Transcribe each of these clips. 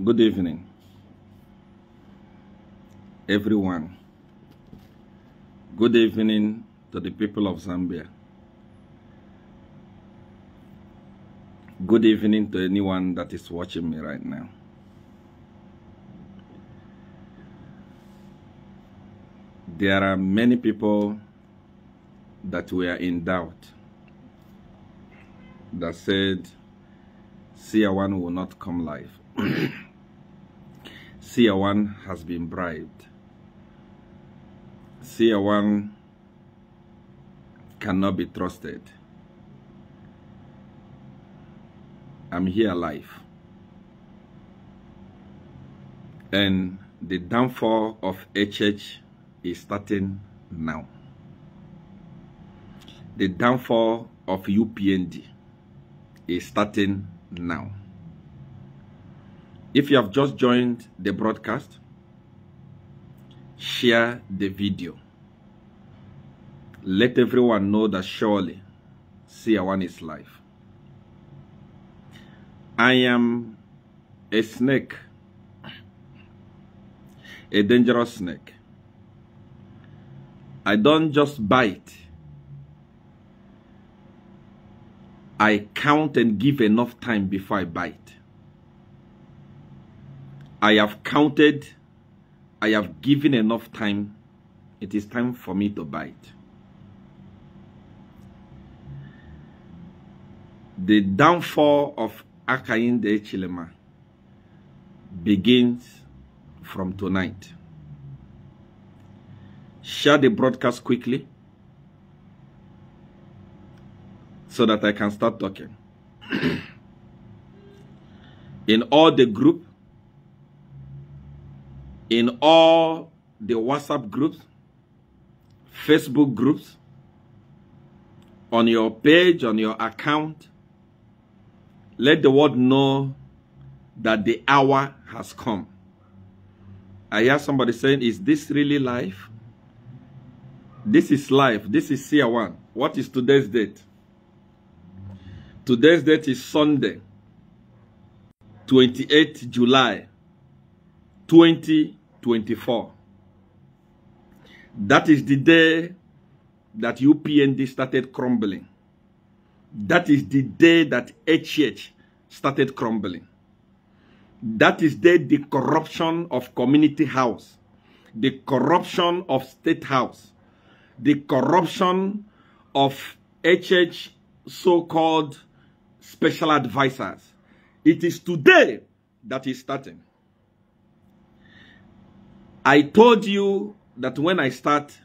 Good evening, everyone. Good evening to the people of Zambia. Good evening to anyone that is watching me right now. There are many people that were in doubt that said Seer 1 will not come live. Seer 1 has been bribed. Seer 1 cannot be trusted. I'm here live. And the downfall of HH is starting now. The downfall of Upnd is starting now. If you have just joined the broadcast, share the video. Let everyone know that surely Seer 1 is live. I am a snake, a dangerous snake. I don't just bite. I count and give enough time before I bite. I have counted, I have given enough time. It is time for me to bite. The downfall of Upnd Chilema begins from tonight. Share the broadcast quickly so that I can start talking. In all the group, in all the WhatsApp groups, Facebook groups, on your page, on your account, let the world know that the hour has come. I hear somebody saying, is this really live? This is live. This is Seer 1. What is today's date? Today's date is Sunday, 28th July, 2024. That is the day that Upnd started crumbling. That is the day that HH started crumbling. That is the corruption of community house, the corruption of state house, the corruption of HH so-called special advisors. It is today that is starting. I told you that when I start,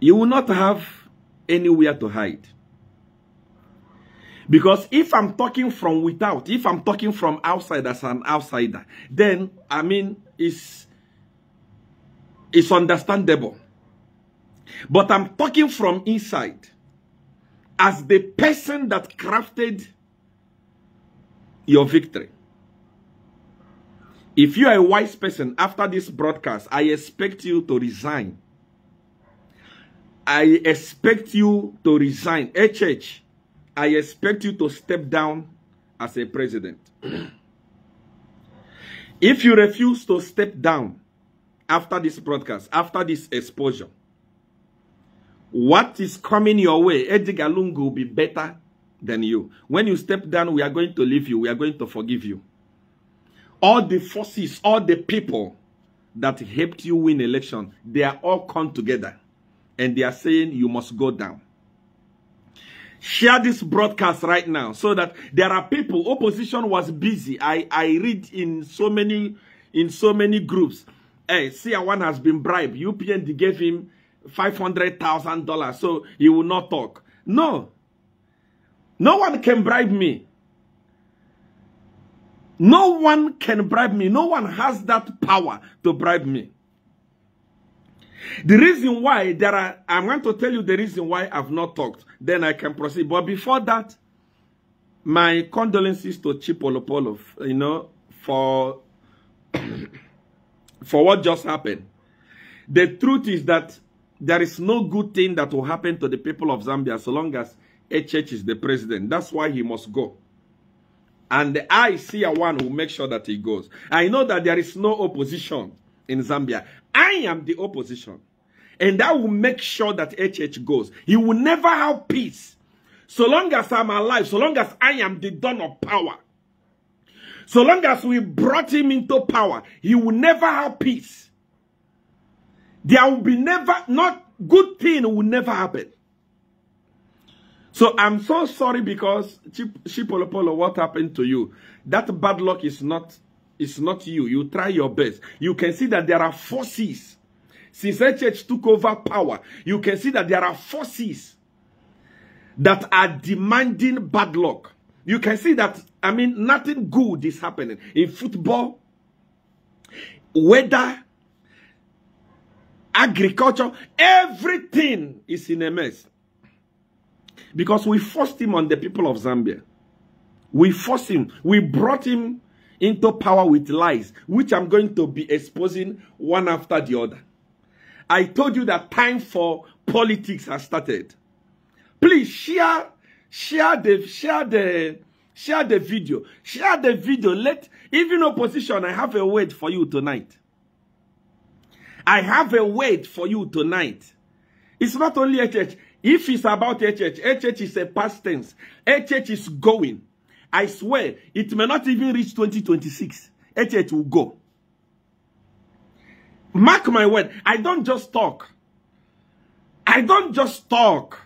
you will not have anywhere to hide. Because if I'm talking from without, if I'm talking from outside as an outsider, then, I mean, it's understandable. But I'm talking from inside as the person that crafted your victory. If you are a wise person, after this broadcast, I expect you to resign. I expect you to resign. HH, I expect you to step down as a president. If you refuse to step down after this broadcast, after this exposure, what is coming your way, Edgar Lungu, will be better than you. When you step down, we are going to leave you. We are going to forgive you. All the forces, all the people that helped you win election, they are all come together. And they are saying you must go down. Share this broadcast right now so that there are people. Opposition was busy. I read in so many groups. Hey, Seer 1 has been bribed. Upnd gave him $500,000 so he will not talk. No. No one can bribe me. No one can bribe me. No one has that power to bribe me. The reason why I'm going to tell you the reason why I've not talked. Then I can proceed. But before that, my condolences to Chipolopolo, you know, for what just happened. The truth is that there is no good thing that will happen to the people of Zambia so long as HH is the president. That's why he must go. And I, Seer one, will make sure that he goes. I know that there is no opposition in Zambia. I am the opposition. And I will make sure that HH goes. He will never have peace. So long as I'm alive, so long as I am the dawn of power, so long as we brought him into power, he will never have peace. There will be not good thing will never happen. So I'm so sorry because Chipolopolo, what happened to you? That bad luck is not you. You try your best. You can see that there are forces. Since HH took over power, you can see that there are forces that are demanding bad luck. You can see that, I mean, nothing good is happening. In football, weather, agriculture, everything is in a mess. Because we forced him on the people of Zambia. We forced him. We brought him into power with lies, which I'm going to be exposing one after the other. I told you that time for politics has started. Please share the video. Share the video. Let even opposition, I have a word for you tonight. I have a word for you tonight. It's not only HH. If it's about HH, HH is a past tense. HH is going. I swear, it may not even reach 2026. HH will go. Mark my word. I don't just talk. I don't just talk.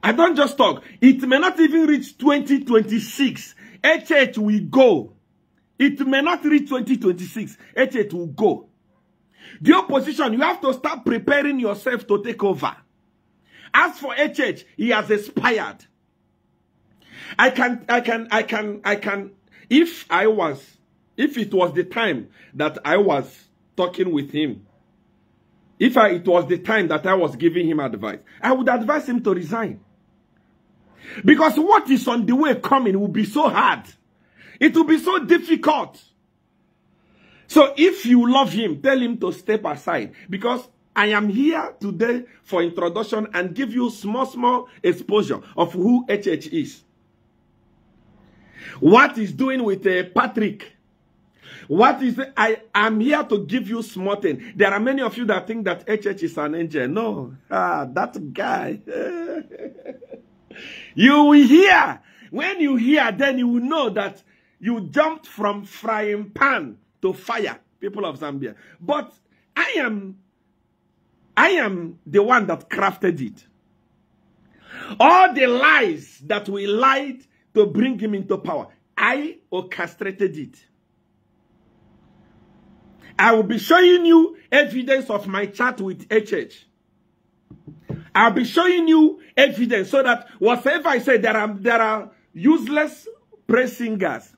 I don't just talk. It may not even reach 2026. HH will go. It may not reach 2026. HH will go. The opposition, you have to start preparing yourself to take over. As for HH, he has expired. If it was the time that I was talking with him, it was the time that I was giving him advice, I would advise him to resign. Because what is on the way coming will be so hard. It will be so difficult. So if you love him, tell him to step aside. Because I am here today for introduction and give you small exposure of who HH is. What he's doing with Patrick. I am here to give you small thing. There are many of you that think that HH is an angel. No. That guy. You will hear. When you hear, then you will know that you jumped from frying pan to fire, people of Zambia. But I am the one that crafted it. All the lies that we lied to bring him into power, I orchestrated it. I will be showing you evidence of my chat with HH. I'll be showing you evidence so that whatever I say, there are useless praise singers.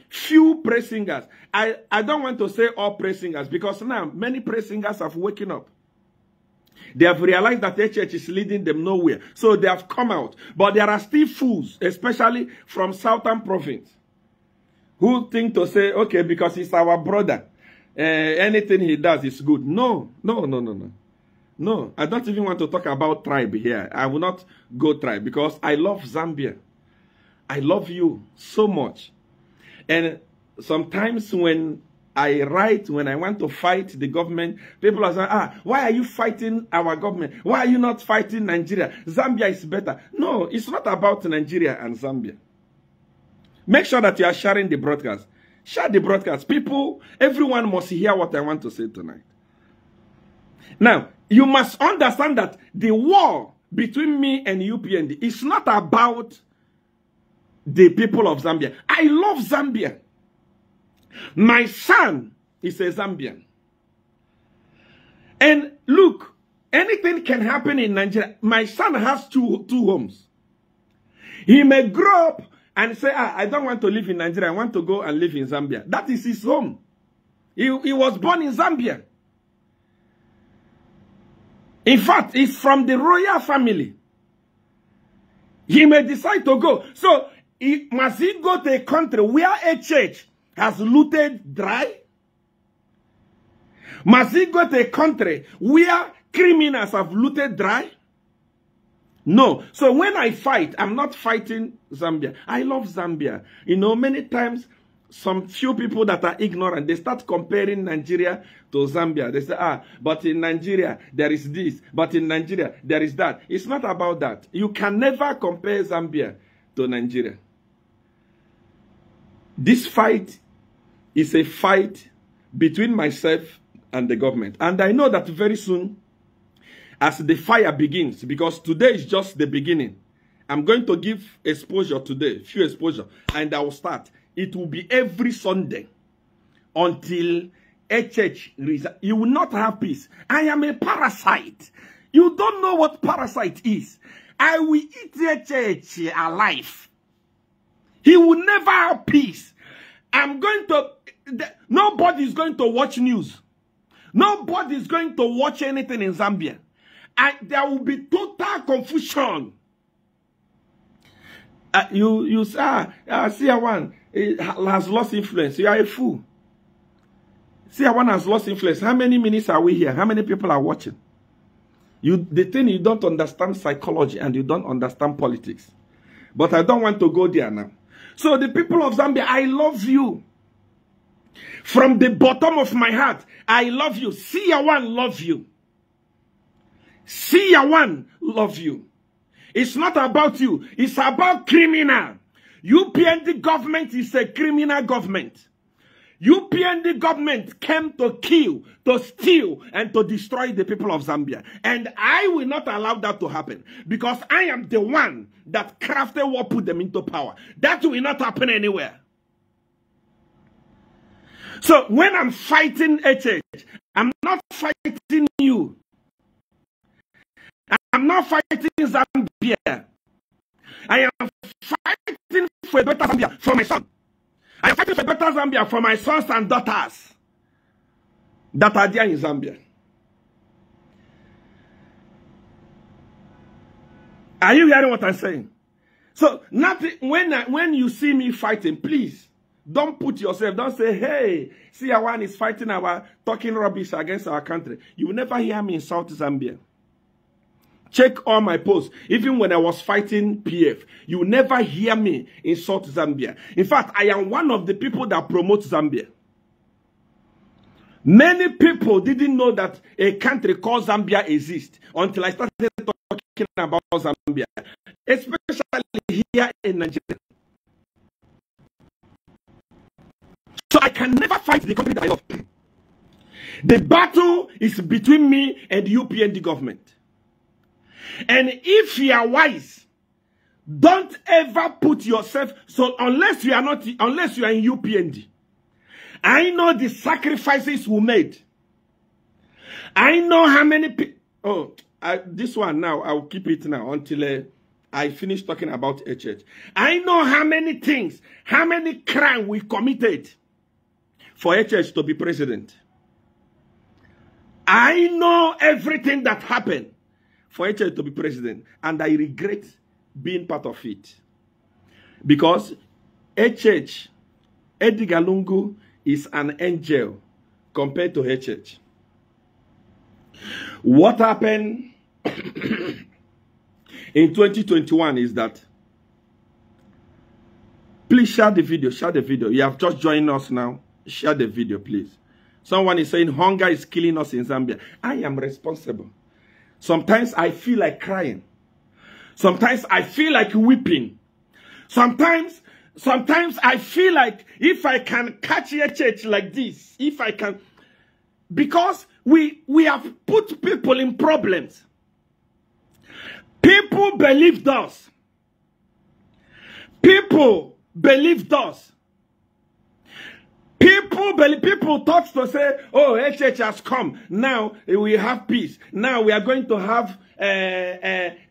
Few praise singers. I don't want to say all praise singers because now many praise singers have woken up. They have realized that HH is leading them nowhere. So they have come out. But there are still fools, especially from Southern Province, who think to say, okay, because he's our brother, anything he does is good. No. No, I don't even want to talk about tribe here. I will not go tribe because I love Zambia. I love you so much. And sometimes when I want to fight the government, people are saying, why are you fighting our government? Why are you not fighting Nigeria? Zambia is better. No, it's not about Nigeria and Zambia. Make sure that you are sharing the broadcast. Share the broadcast. People, everyone must hear what I want to say tonight. Now, you must understand that the war between me and Upnd is not about the people of Zambia. I love Zambia. My son is a Zambian. And look, anything can happen in Nigeria. My son has two homes. He may grow up and say, I don't want to live in Nigeria. I want to go and live in Zambia. That is his home. He was born in Zambia. In fact, he's from the royal family. He may decide to go. So, must he go to a country where HH has looted dry? Must he go to a country where criminals have looted dry? No. So when I fight, I'm not fighting Zambia. I love Zambia. You know, many times, some few people that are ignorant, they start comparing Nigeria to Zambia. They say, but in Nigeria, there is this. But in Nigeria, there is that. It's not about that. You can never compare Zambia to Nigeria. This fight is a fight between myself and the government. And I know that very soon, as the fire begins, because today is just the beginning, I'm going to give exposure today, few exposure, and I will start. It will be every Sunday until HH resigns. You will not have peace. I am a parasite. You don't know what parasite is. I will eat HH alive. He will never have peace. I'm going to... Nobody is going to watch news. Nobody is going to watch anything in Zambia. There will be total confusion. You say, Seer one has lost influence. You are a fool. Seer one has lost influence. How many minutes are we here? How many people are watching? The thing, you don't understand psychology and you don't understand politics. But I don't want to go there now. So the people of Zambia, I love you. From the bottom of my heart, I love you. Seer one love you. Seer one love you. It's not about you. It's about criminal. UPND government is a criminal government. UPND government came to kill, to steal, and to destroy the people of Zambia. And I will not allow that to happen. Because I am the one that crafted what put them into power. That will not happen anywhere. So when I'm fighting HH, I'm not fighting you. I'm not fighting Zambia. I am fighting for a better Zambia for my son. I am fighting for a better Zambia for my sons and daughters that are there in Zambia. Are you hearing what I'm saying? So nothing, when you see me fighting, please don't put yourself, don't say, hey, Seer one is fighting talking rubbish against our country. You will never hear me insult Zambia. Check all my posts. Even when I was fighting PF, you will never hear me insult Zambia. In fact, I am one of the people that promote Zambia. Many people didn't know that a country called Zambia exists until I started talking about Zambia, especially here in Nigeria. So I can never fight the country that I love. The battle is between me and the UPND government. And if you are wise, don't ever put yourself, so unless you are in UPND, I know the sacrifices we made. I know how many people, this one now, I'll keep it now until I finish talking about HH. I know how many things, how many crimes we committed for HH to be president. I know everything that happened for HH to be president, and I regret being part of it. Because HH, Edgar Lungu, is an angel compared to HH. What happened in 2021 is that, please share the video, share the video. You have just joined us now. Share the video, please. Someone is saying hunger is killing us in Zambia. I am responsible. Sometimes I feel like crying. Sometimes I feel like weeping. Sometimes I feel like if I can catch a church like this, if I can, because we have put people in problems. People believed us. People believed us. People thought to say, oh, HH has come. Now we have peace. Now we are going to have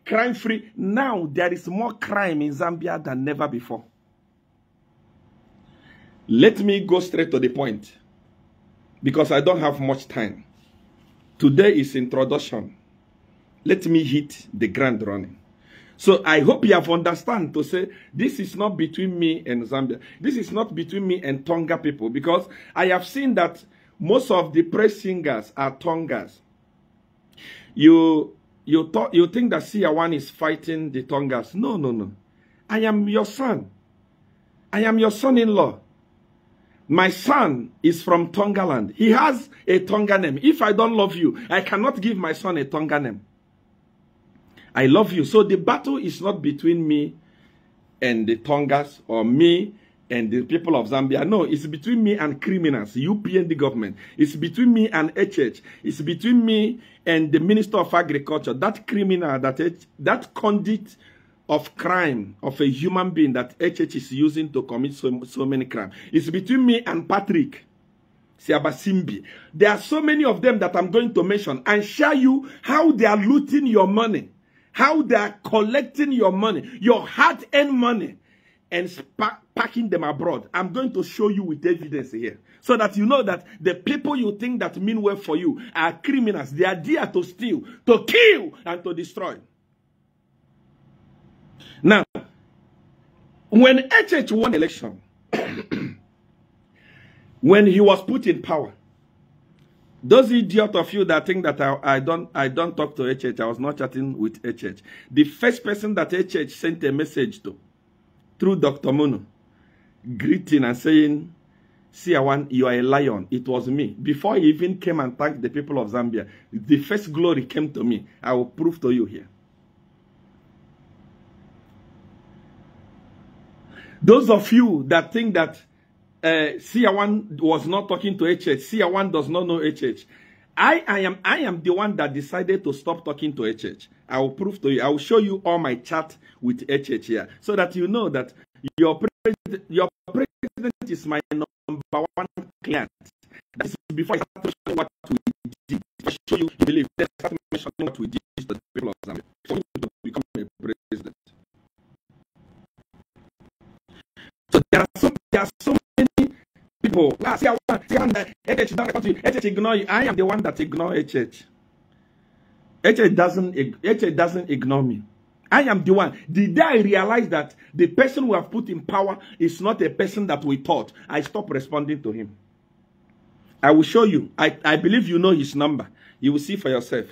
crime free. Now there is more crime in Zambia than never before. Let me go straight to the point, because I don't have much time. Today is introduction. Let me hit the ground running. So I hope you have understand to say this is not between me and Zambia. This is not between me and Tonga people, because I have seen that most of the praise singers are Tongas. You you think that Seer 1 is fighting the Tongas. No, no, no. I am your son. I am your son-in-law. My son is from Tonga land. He has a Tonga name. If I don't love you, I cannot give my son a Tonga name. I love you. So the battle is not between me and the Tongas or me and the people of Zambia. No, it's between me and criminals, Upnd government. It's between me and HH. It's between me and the Minister of Agriculture. That criminal, that conduit of crime of a human being that HH is using to commit so many crimes. It's between me and Patrick Siabasimbi. There are so many of them that I'm going to mention and show you how they are looting your money, how they are collecting your money, your hard-earned money, and packing them abroad. I'm going to show you with evidence here, so that you know that the people you think that mean well for you are criminals. They are there to steal, to kill, and to destroy. Now, when HH won election, when he was put in power, those idiots of you that think that I don't talk to HH, I was not chatting with HH. The first person that HH sent a message to, through Dr. Mono, greeting and saying, Seer 1, you are a lion. It was me. Before he even came and thanked the people of Zambia, the first glory came to me. I will prove to you here. Those of you that think that Seer 1 was not talking to HH, Seer 1 does not know HH. I am the one that decided to stop talking to HH. I will prove to you. I will show you all my chat with HH here, so that you know that your president is my number one client. That is before I start showing what we did. I show you, you believe. Let's start mentioning what we did to the people of Zambia for you to become a president. So there are so many people. Seer 1, HH don't ignore you. I am the one that ignores HH. HH doesn't ignore me. I am the one. The day I realized that the person we have put in power is not a person that we thought, I stopped responding to him. I will show you. I believe you know his number. You will see for yourself.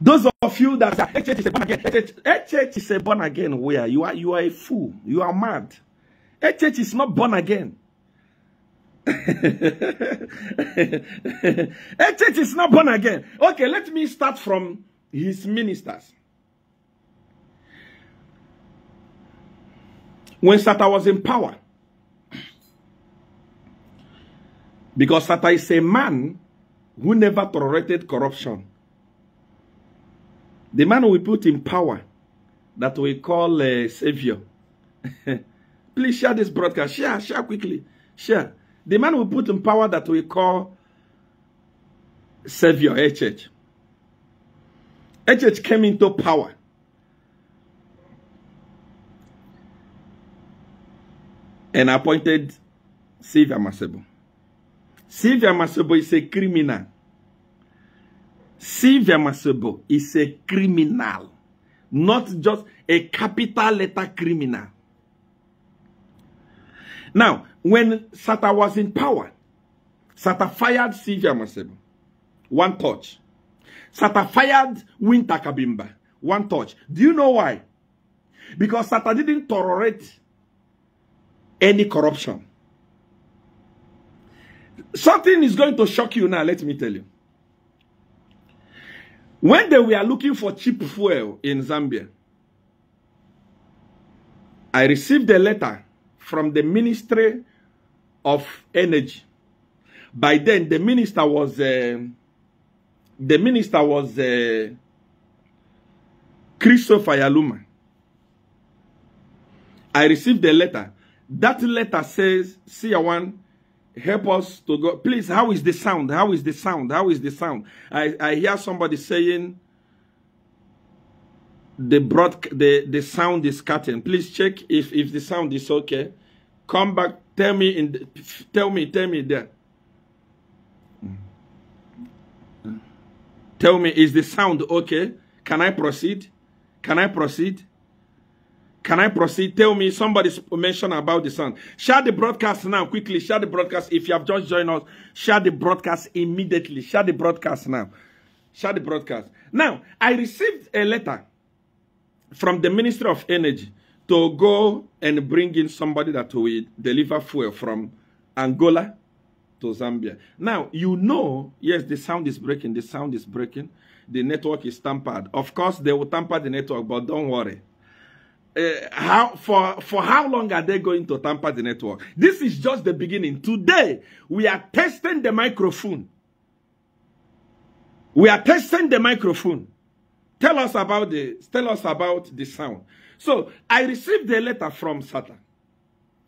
Those of you that say HH is a born again, HH is a born again. Where you are a fool. You are mad. HH is not born again. HH is not born again. Okay, let me start from his ministers. When Sata was in power, because Sata is a man who never tolerated corruption. The man we put in power, that we call Savior. Please share this broadcast. Share quickly. Share. The man we put in power that we call Savior, HH. HH came into power. And appointed Seer Masebo. Seer Masebo is a criminal. Seer Masebo is a criminal. Not just a capital letter criminal. Now, when Sata was in power, Sata fired Seer Masebo. One touch. Sata fired Winter Kabimba. One touch. Do you know why? Because Sata didn't tolerate any corruption. Something is going to shock you now, let me tell you. When they were looking for cheap fuel in Zambia, I received a letter from the Ministry of Energy. By then, the minister was Christopher Yaluma. I received a letter. That letter says, Seer 1, help us to go. Please, how is the sound? How is the sound? How is the sound? I hear somebody saying the sound is cutting. Please check if the sound is okay. Come back. Tell me tell me there. Tell me, is the sound okay? Can I proceed? Can I proceed? Can I proceed? Tell me, somebody mentioned about the sun. Share the broadcast now, quickly. Share the broadcast. If you have just joined us, share the broadcast immediately. Share the broadcast now. Share the broadcast. Now, I received a letter from the Ministry of Energy to go and bring in somebody that will deliver fuel from Angola to Zambia. Now, you know, yes, the sound is breaking. The sound is breaking. The network is tampered. Of course, they will tamper the network, but don't worry. For how long are they going to tamper the network? This is just the beginning. Today, we are testing the microphone. We are testing the microphone. Tell us about the sound. So, I received a letter from Satan.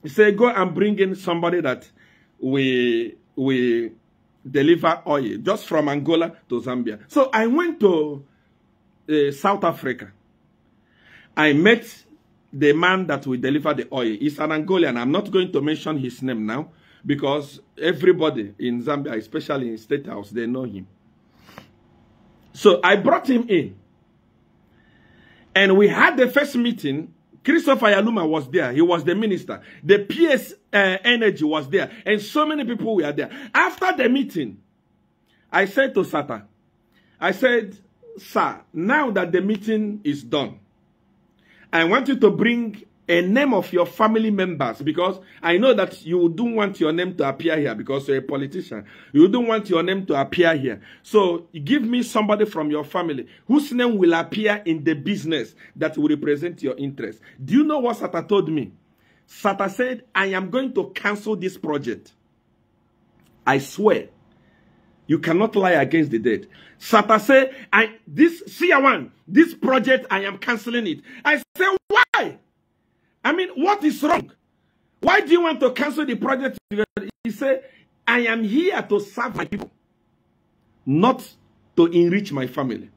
He said, go and bring in somebody that we deliver oil just from Angola to Zambia. So, I went to South Africa. I met the man that will deliver the oil. He's an Angolan. I'm not going to mention his name now because everybody in Zambia, especially in State House, they know him. So I brought him in. And we had the first meeting. Christopher Yaluma was there. He was the minister. The PS Energy was there. And so many people were there. After the meeting, I said to Sata, I said, sir, now that the meeting is done, I want you to bring a name of your family members because I know that you don't want your name to appear here because you're a politician. You don't want your name to appear here. So give me somebody from your family whose name will appear in the business that will represent your interest. Do you know what Sata told me? Sata said, I am going to cancel this project. I swear. You cannot lie against the dead. Sata said, this project, I am canceling it. I said, why? I mean, what is wrong? Why do you want to cancel the project? He said, I am here to serve my people, not to enrich my family.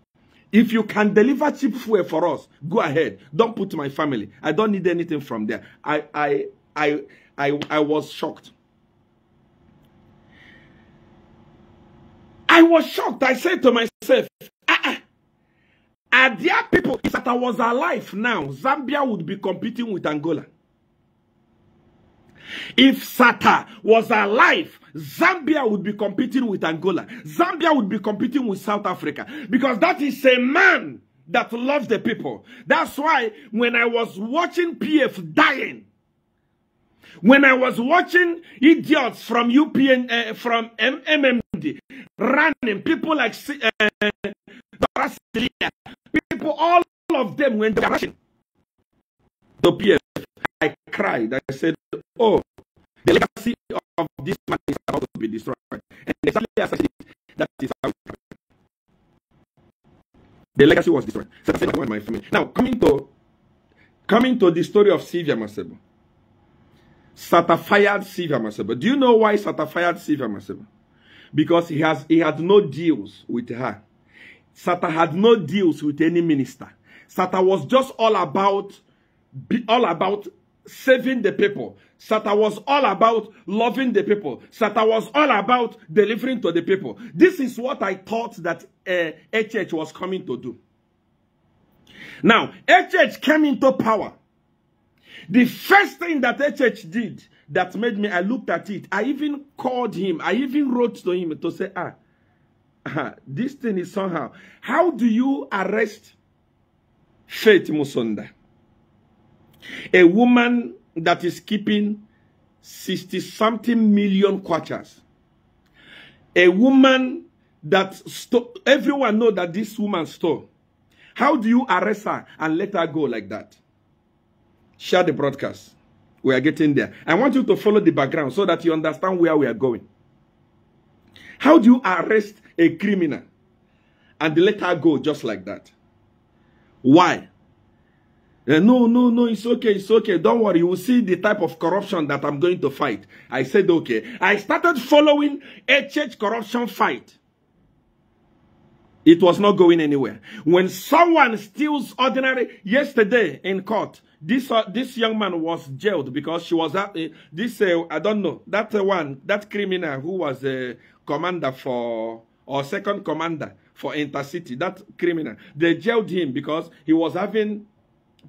If you can deliver cheap fuel for us, go ahead. Don't put my family. I don't need anything from there. I was shocked. I was shocked. I said to myself, are there people, if Sata was alive now, Zambia would be competing with Angola. If Sata was alive, Zambia would be competing with Angola. Zambia would be competing with South Africa. Because that is a man that loves the people. That's why when I was watching PF dying, when I was watching idiots from UPN, from MMD, running, people like people, all of them, when they were rushing to PF, I cried. I said, oh, the legacy of this man is about to be destroyed. And exactly as I said, that is how it happened. The legacy was destroyed. So I said, my family. Now, coming to the story of Sylvia Masebo. Sata fired Sylvia Masebo. Do you know why Sata fired Sylvia Masebo? Because he had no deals with her. Sata had no deals with any minister. Sata was just all about saving the people. Sata was all about loving the people. Sata was all about delivering to the people. This is what I thought that HH was coming to do. Now, HH came into power. The first thing that HH did that made me, I looked at it. I even called him. I even wrote to him to say, this thing is somehow. How do you arrest Faith Musonda? A woman that is keeping 60-something million kwachas. A woman that everyone knows that this woman stole. How do you arrest her and let her go like that? Share the broadcast. We are getting there. I want you to follow the background so that you understand where we are going. How do you arrest a criminal and let her go just like that? Why? No, it's okay. Don't worry. You will see the type of corruption that I'm going to fight. I said, okay. I started following a church corruption fight. It was not going anywhere. When someone steals ordinary, yesterday in court, this young man was jailed because she was at I don't know, that criminal who was a commander for, or second commander for Intercity, that criminal, they jailed him because he was having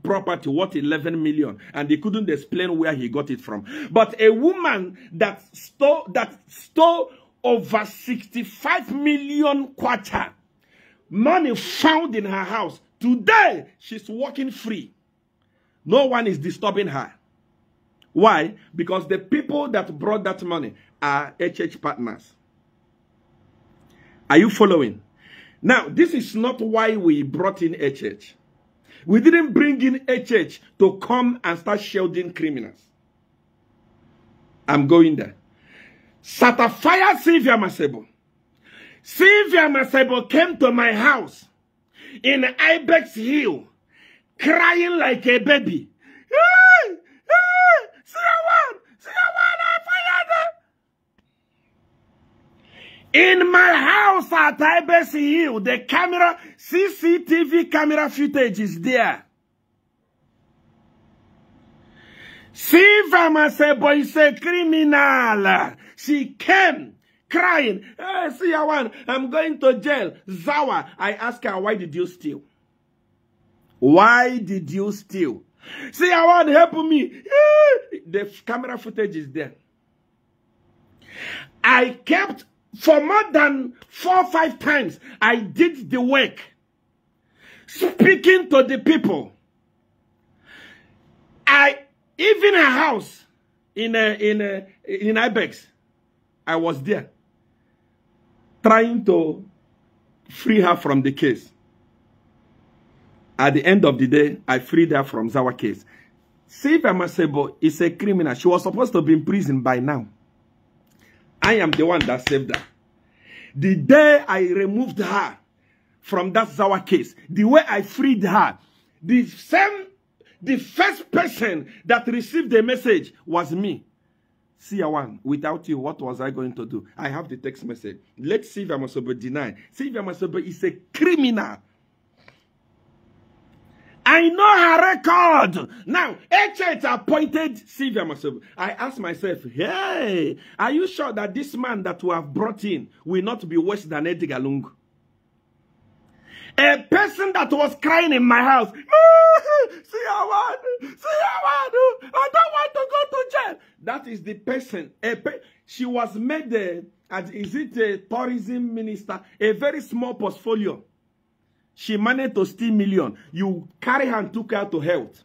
property worth 11 million, and they couldn't explain where he got it from. But a woman that stole over 65 million kwacha, money found in her house, today she's walking free. No one is disturbing her. Why? Because the people that brought that money are HH partners. Are you following? Now, this is not why we brought in HH. We didn't bring in HH to come and start shielding criminals. I'm going there. Satafire Sylvia Masebo. Sylvia Masebo came to my house in Ibex Hill, crying like a baby. Hey! Hey! See I fired them. In my house at Ibex Hill, the camera, CCTV camera footage is there. Sylvia Masebo is a criminal. She came crying, hey, Siawan, I'm going to jail. Zawa, I asked her, why did you steal? Why did you steal? Siawan, help me. The camera footage is there. I kept, for more than 4 or 5 times, I did the work, speaking to the people. Even a house in Ibex, I was there, trying to free her from the case. At the end of the day, I freed her from Zawa case. Sylvia Masebo is a criminal. She was supposed to be in prison by now. I am the one that saved her. The day I removed her from that Zawa case, the way I freed her, the first person that received the message was me. Siawan, without you, what was I going to do? I have the text message. Let Sylvia Masebo deny. Sylvia Masebo is a criminal. I know her record. Now, HH appointed Sylvia Masebo. I asked myself, hey, are you sure that this man that we have brought in will not be worse than Edgar Lungu? A person that was crying in my house, I don't want to go to jail. That is the person. She was made, is it a tourism minister? A very small portfolio. She managed to steal million. You carry her and took her to health.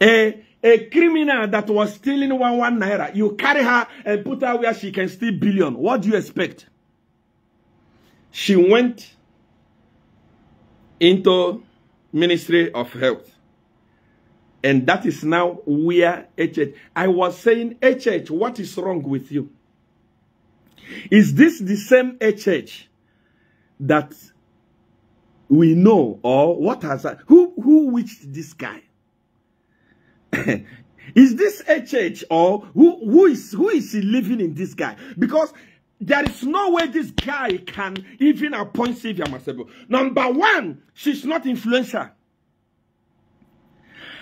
A criminal that was stealing 1 naira. You carry her and put her where she can steal billion. What do you expect? She went into Ministry of Health. And that is now where HH. I was saying, HH, what is wrong with you? Is this the same HH that we know, or what has that? Who witched this guy? Is this HH, or who is he living in this guy? Because there is no way this guy can even appoint Sylvia Masebo. Number one, she's not influential.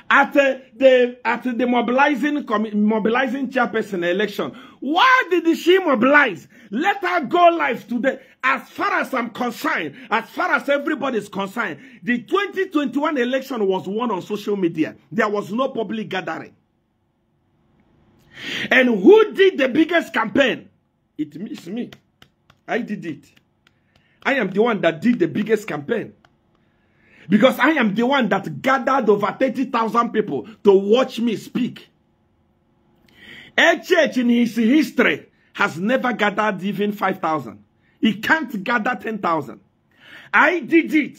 At the mobilizing chairperson election, why did she mobilize? Let her go live today. As far as I'm concerned, as far as everybody is concerned, the 2021 election was won on social media. There was no public gathering. And who did the biggest campaign? It's me. I did it. I am the one that did the biggest campaign. Because I am the one that gathered over 30,000 people to watch me speak. HH in his history has never gathered even 5,000. He can't gather 10,000. I did it.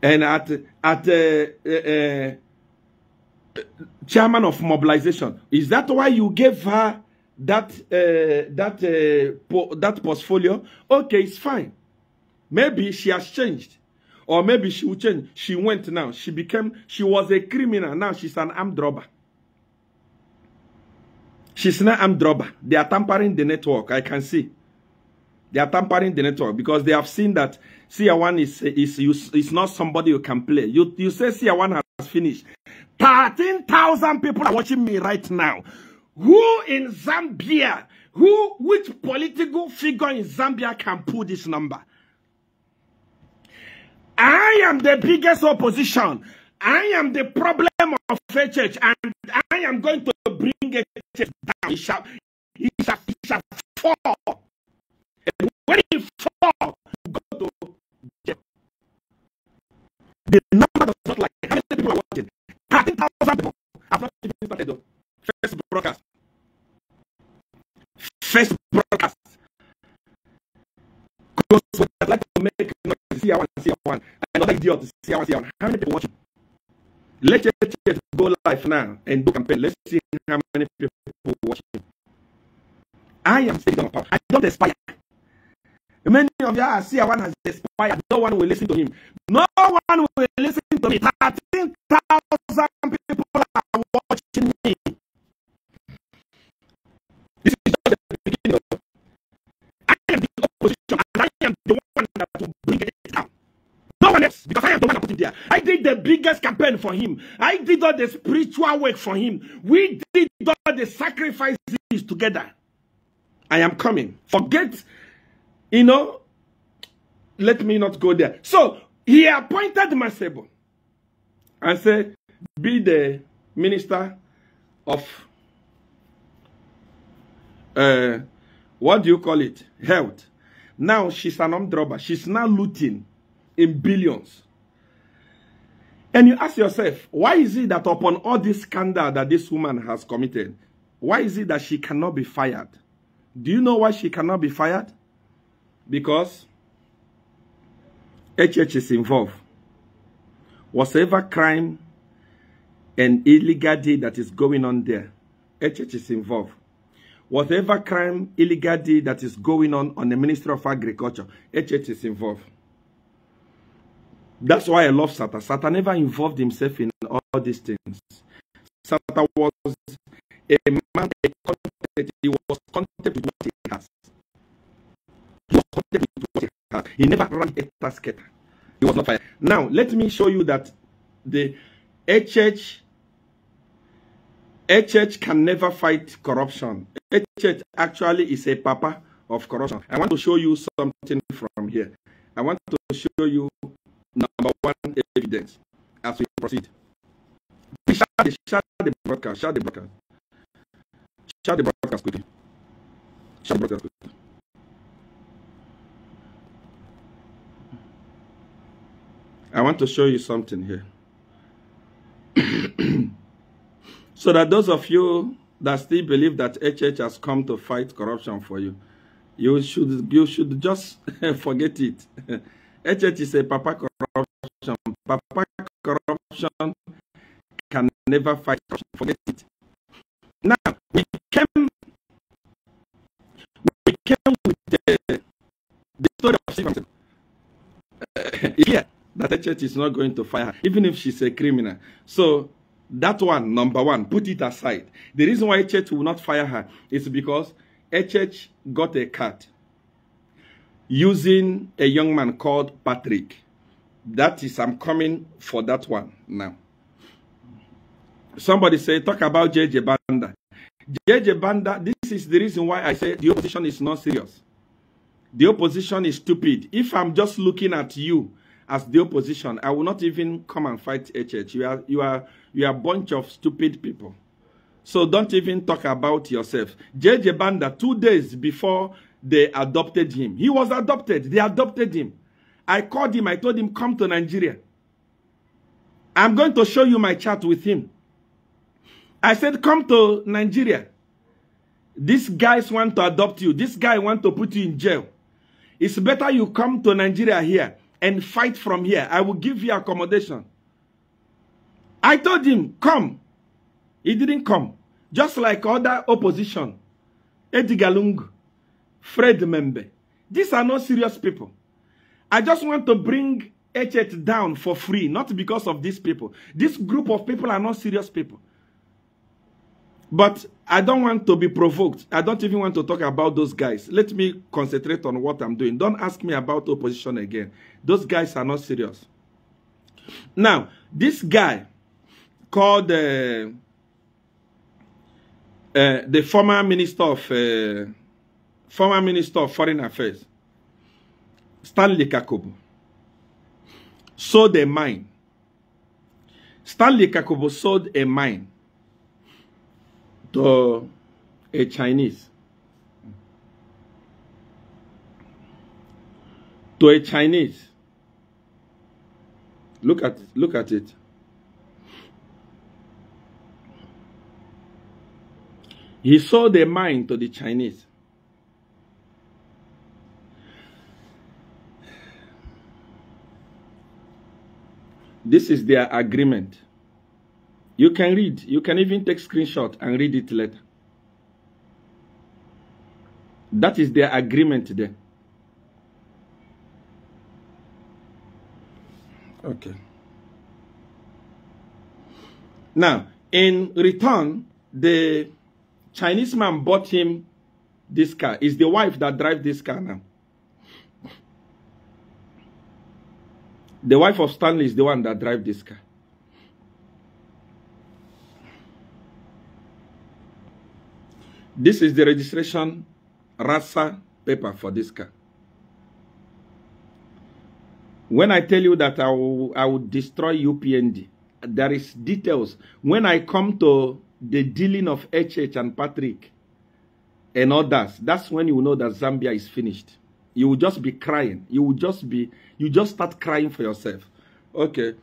And at chairman of mobilization, is that why you gave her that portfolio? Okay, it's fine. Maybe she has changed. Or maybe she will change. She went now. She was a criminal. Now she's an armed robber. She's not armed robber. They are tampering the network. I can see. They are tampering the network because they have seen that Seer1 is not somebody you can play. You say Seer1 has finished. 13,000 people are watching me right now. Who in Zambia, which political figure in Zambia can pull this number? I am the biggest opposition. I am the problem of HH, and I am going to bring HH down. He shall fall. And when he falls, go to jail. The number does not like how many people are watching. 13,000 people. I've not even started though. First broadcast. First broadcast. Close with I'd like to make CR1. Another idiot CR1. How many people watching? Let's go live now and do campaign. Let's see how many people watching. I am still on power. I don't aspire. Many of you are CR1 has expired. No one will listen to him. No one will listen to me. 13,000 people are watching me. This is just the beginning. I am the opposition, and I am the one that will bring it down. No one else, because I am the one that put him there. I did the biggest campaign for him. I did all the spiritual work for him. We did all the sacrifices together. I am coming. Forget, you know, let me not go there. So, he appointed Masebo and said, be the minister of, what do you call it? Health. Now, she's an armed robber. She's now looting in billions. And you ask yourself, why is it that upon all this scandal that this woman has committed, why is it that she cannot be fired? Do you know why she cannot be fired? Because HH is involved. Whatever crime and illegality that is going on there, HH is involved. Whatever crime, illegality that is going on the Ministry of Agriculture, HH is involved. That's why I love Sata. Sata never involved himself in all these things. Sata was a man, he was content with what he has. He was content with what he has. He never ran a task. He was not fired. Now, let me show you that the HH can never fight corruption. HH actually is a papa of corruption. I want to show you something from here. I want to show you number one evidence as we proceed. Share the broadcast. Share the broadcast. Share the broadcast quickly. Share the broadcast quickly. I want to show you something here. So that those of you that still believe that HH has come to fight corruption for you, you should just forget it. HH is a papa corruption. Papa corruption can never fight corruption. Forget it. Now, we came with the story of Seer. Here, that HH is not going to fire her, even if she's a criminal. So, that one, number one, put it aside. The reason why HH will not fire her is because HH got a cat using a young man called Patrick. That is, I'm coming for that one now. Somebody say, talk about JJ Banda. JJ Banda, this is the reason why I say the opposition is not serious. The opposition is stupid. If I'm just looking at you as the opposition, I will not even come and fight HH. You are a bunch of stupid people. So don't even talk about yourself. JJ Banda, 2 days before they adopted him. He was adopted. They adopted him. I called him. I told him, come to Nigeria. I'm going to show you my chat with him. I said, come to Nigeria. These guys want to adopt you. This guy want to put you in jail. It's better you come to Nigeria here and fight from here. I will give you accommodation. I told him, come. He didn't come. Just like other opposition. Edgar Lungu, Fred Membe. These are not serious people. I just want to bring HH down for free, not because of these people. This group of people are not serious people. But I don't want to be provoked. I don't even want to talk about those guys. Let me concentrate on what I'm doing. Don't ask me about opposition again. Those guys are not serious. Now, this guy called the former Minister of Foreign Affairs, Stanley Kakubu. sold a mine. Stanley Kakubo sold a mine to a Chinese. To a Chinese. Look at it. He sold a mine to the Chinese. This is their agreement. You can read. You can even take screenshot and read it later. That is their agreement there. Okay. Now, in return, the Chinese man bought him this car. It's the wife that drives this car now. The wife of Stanley is the one that drives this car. This is the registration RASA paper for this car. When I tell you that I will destroy UPND, there is details. When I come to the dealing of HH and Patrick and others, that's when you know that Zambia is finished. You will just be crying. You just start crying for yourself. Okay.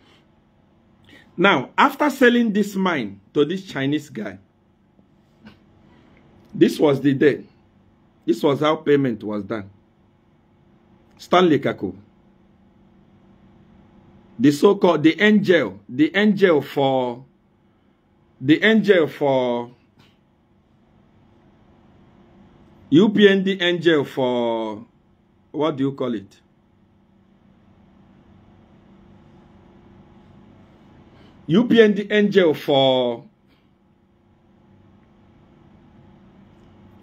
Now, after selling this mine to this Chinese guy, this was the day. This was how payment was done. Stanley Kaku. The so-called the angel for UPND angel for, what do you call it? UPND angel for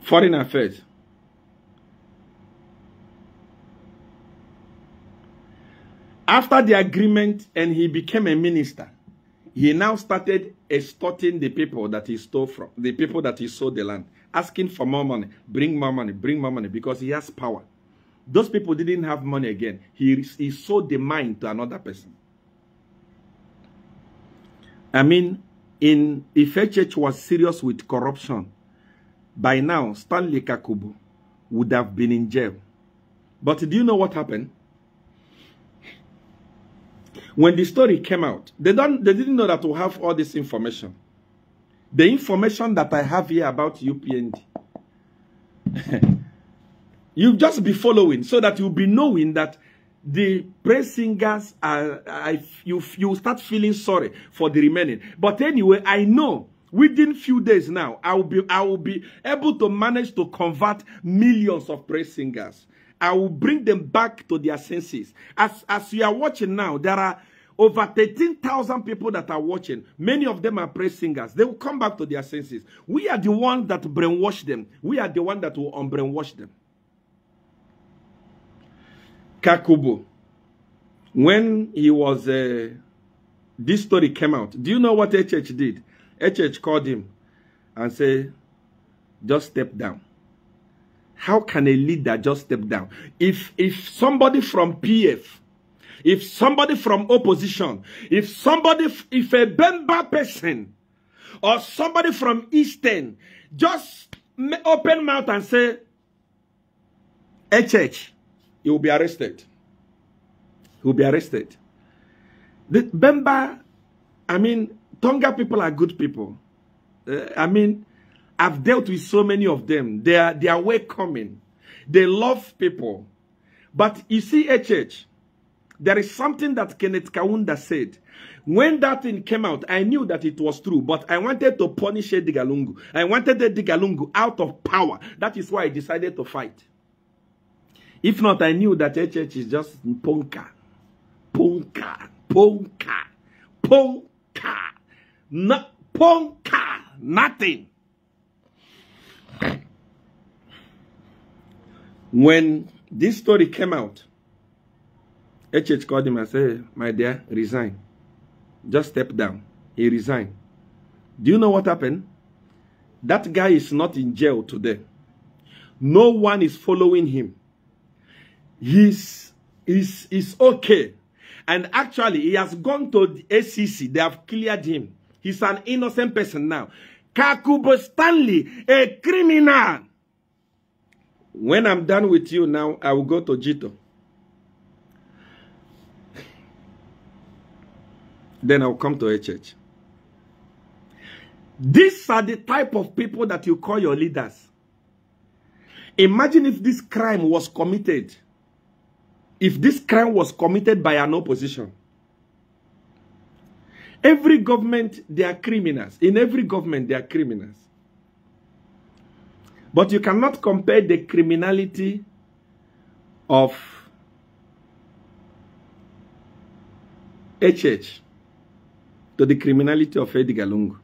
foreign affairs. After the agreement and he became a minister, he now started extorting the people that he stole from, the people that he sold the land, asking for more money, bring more money, because he has power. Those people didn't have money again. He sold the mine to another person. I mean, if HH was serious with corruption, by now, Stanley Kakubu would have been in jail. But do you know what happened? When the story came out, they didn't know that we have all this information. The information that I have here about UPND. You'll just be following so that you'll be knowing that the praise singers you start feeling sorry for the remaining. But anyway, I know within few days now, I will be able to manage to convert millions of praise singers. I will bring them back to their senses. As you are watching now, there are over 13,000 people that are watching. Many of them are praise singers. They will come back to their senses. We are the ones that brainwash them. We are the ones that will unbrainwash them. Kakubo, when he was, this story came out, do you know what HH did? HH called him and said, just step down. How can a leader just step down? If somebody from PF, if somebody from opposition, if a Bemba person or somebody from Eastern just open mouth and say, HH, he will be arrested. He will be arrested. The Bemba, I mean, Tonga people are good people. I mean, I've dealt with so many of them. They are welcoming. They love people. But you see, HH, there is something that Kenneth Kaunda said. When that thing came out, I knew that it was true, but I wanted to punish Edgar Lungu. I wanted Edgar Lungu out of power. That is why I decided to fight. If not, I knew that HH is just ponka. Ponka. Ponka. Ponka. No, ponka. Nothing. When this story came out, HH called him and said, my dear, resign. Just step down. He resigned. Do you know what happened? That guy is not in jail today. No one is following him. He's okay. And actually, he has gone to the ACC. They have cleared him. He's an innocent person now. Kakubo Stanley, a criminal. When I'm done with you now, I will go to Jito. Then I'll come to a church. These are the type of people that you call your leaders. Imagine if this crime was committed. If this crime was committed by an opposition. Every government, they are criminals. In every government, they are criminals. But you cannot compare the criminality of HH to the criminality of Edgar Lungu.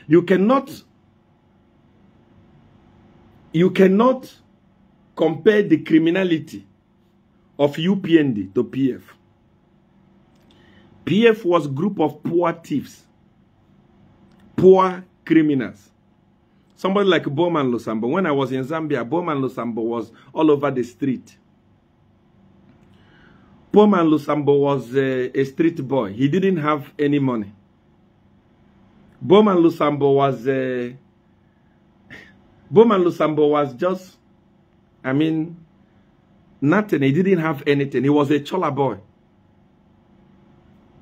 You cannot compare the criminality of Upnd to PF. PF was a group of poor thieves, poor criminals. Somebody like Bowman Lusambo. When I was in Zambia, Bowman Lusambo was all over the street. Bowman Lusambo was a street boy. He didn't have any money. Bowman Lusambo was just, I mean, nothing. He didn't have anything. He was a chola boy.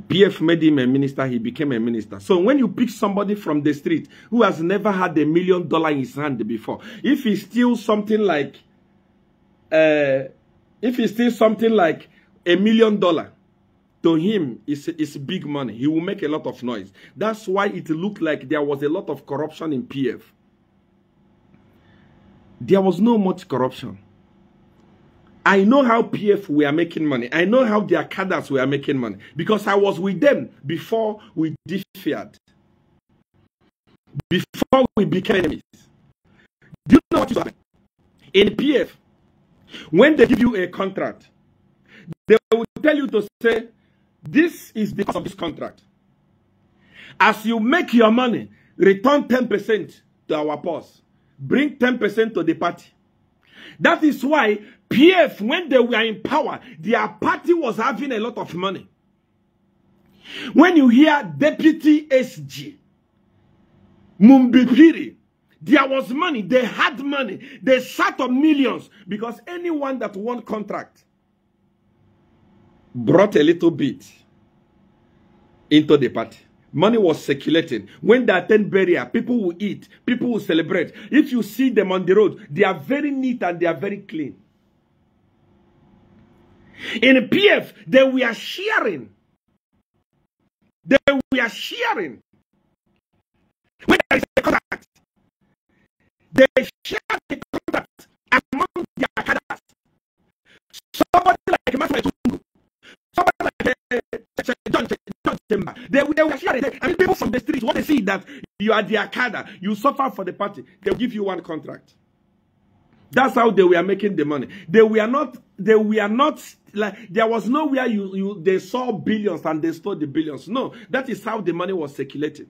PF made him a minister. He became a minister. So when you pick somebody from the street who has never had $1 million in his hand before, if he steals something like, $1 million, to him, it's big money. He will make a lot of noise. That's why it looked like there was a lot of corruption in PF. There was no much corruption. I know how PF were making money. I know how their cadres were making money. Because I was with them before we differed. Before we became enemies. Do you know what is happening? In PF, when they give you a contract, they will tell you to say, this is because of this contract. As you make your money, return 10% to our purse. Bring 10% to the party. That is why PF, when they were in power, their party was having a lot of money. When you hear Deputy SG, Mumbipiri, there was money. They had money. They sat on millions because anyone that won contract brought a little bit into the party. Money was circulating. When they attend burial, people will eat. People will celebrate. If you see them on the road, they are very neat and they are very clean. In PF, they were sharing. They were sharing. When there is a contract, they share the contract among their cadres. Somebody like Matthew, somebody like John Timber, they were sharing. I mean, people from the streets, when they see that you are their cadre, you suffer for the party, they'll give you one contract. That's how they were making the money. They were not like, there was nowhere they saw billions and they stole the billions. No, that is how the money was circulating.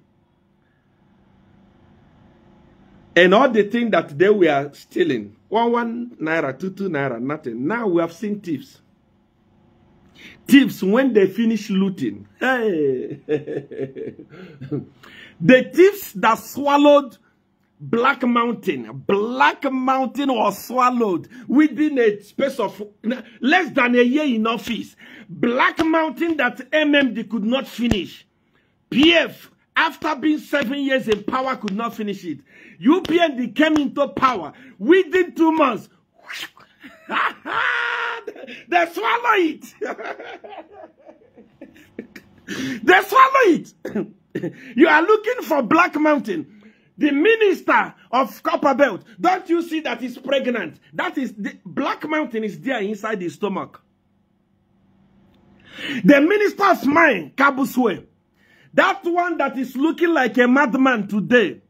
And all the things that they were stealing, 1 naira, 2 naira, nothing. Now we have seen thieves. Thieves, when they finish looting, hey, the thieves that swallowed Black Mountain was swallowed within a space of less than a year in office. Black Mountain that MMD could not finish. PF, after being 7 years in power, could not finish it. UPND came into power within 2 months. They swallow it. They swallow it. You are looking for Black Mountain. The minister of Copper Belt, don't you see that he's pregnant? That is, the Black Mountain is there inside his stomach. The minister of mine, Kabuswe, that one that is looking like a madman today,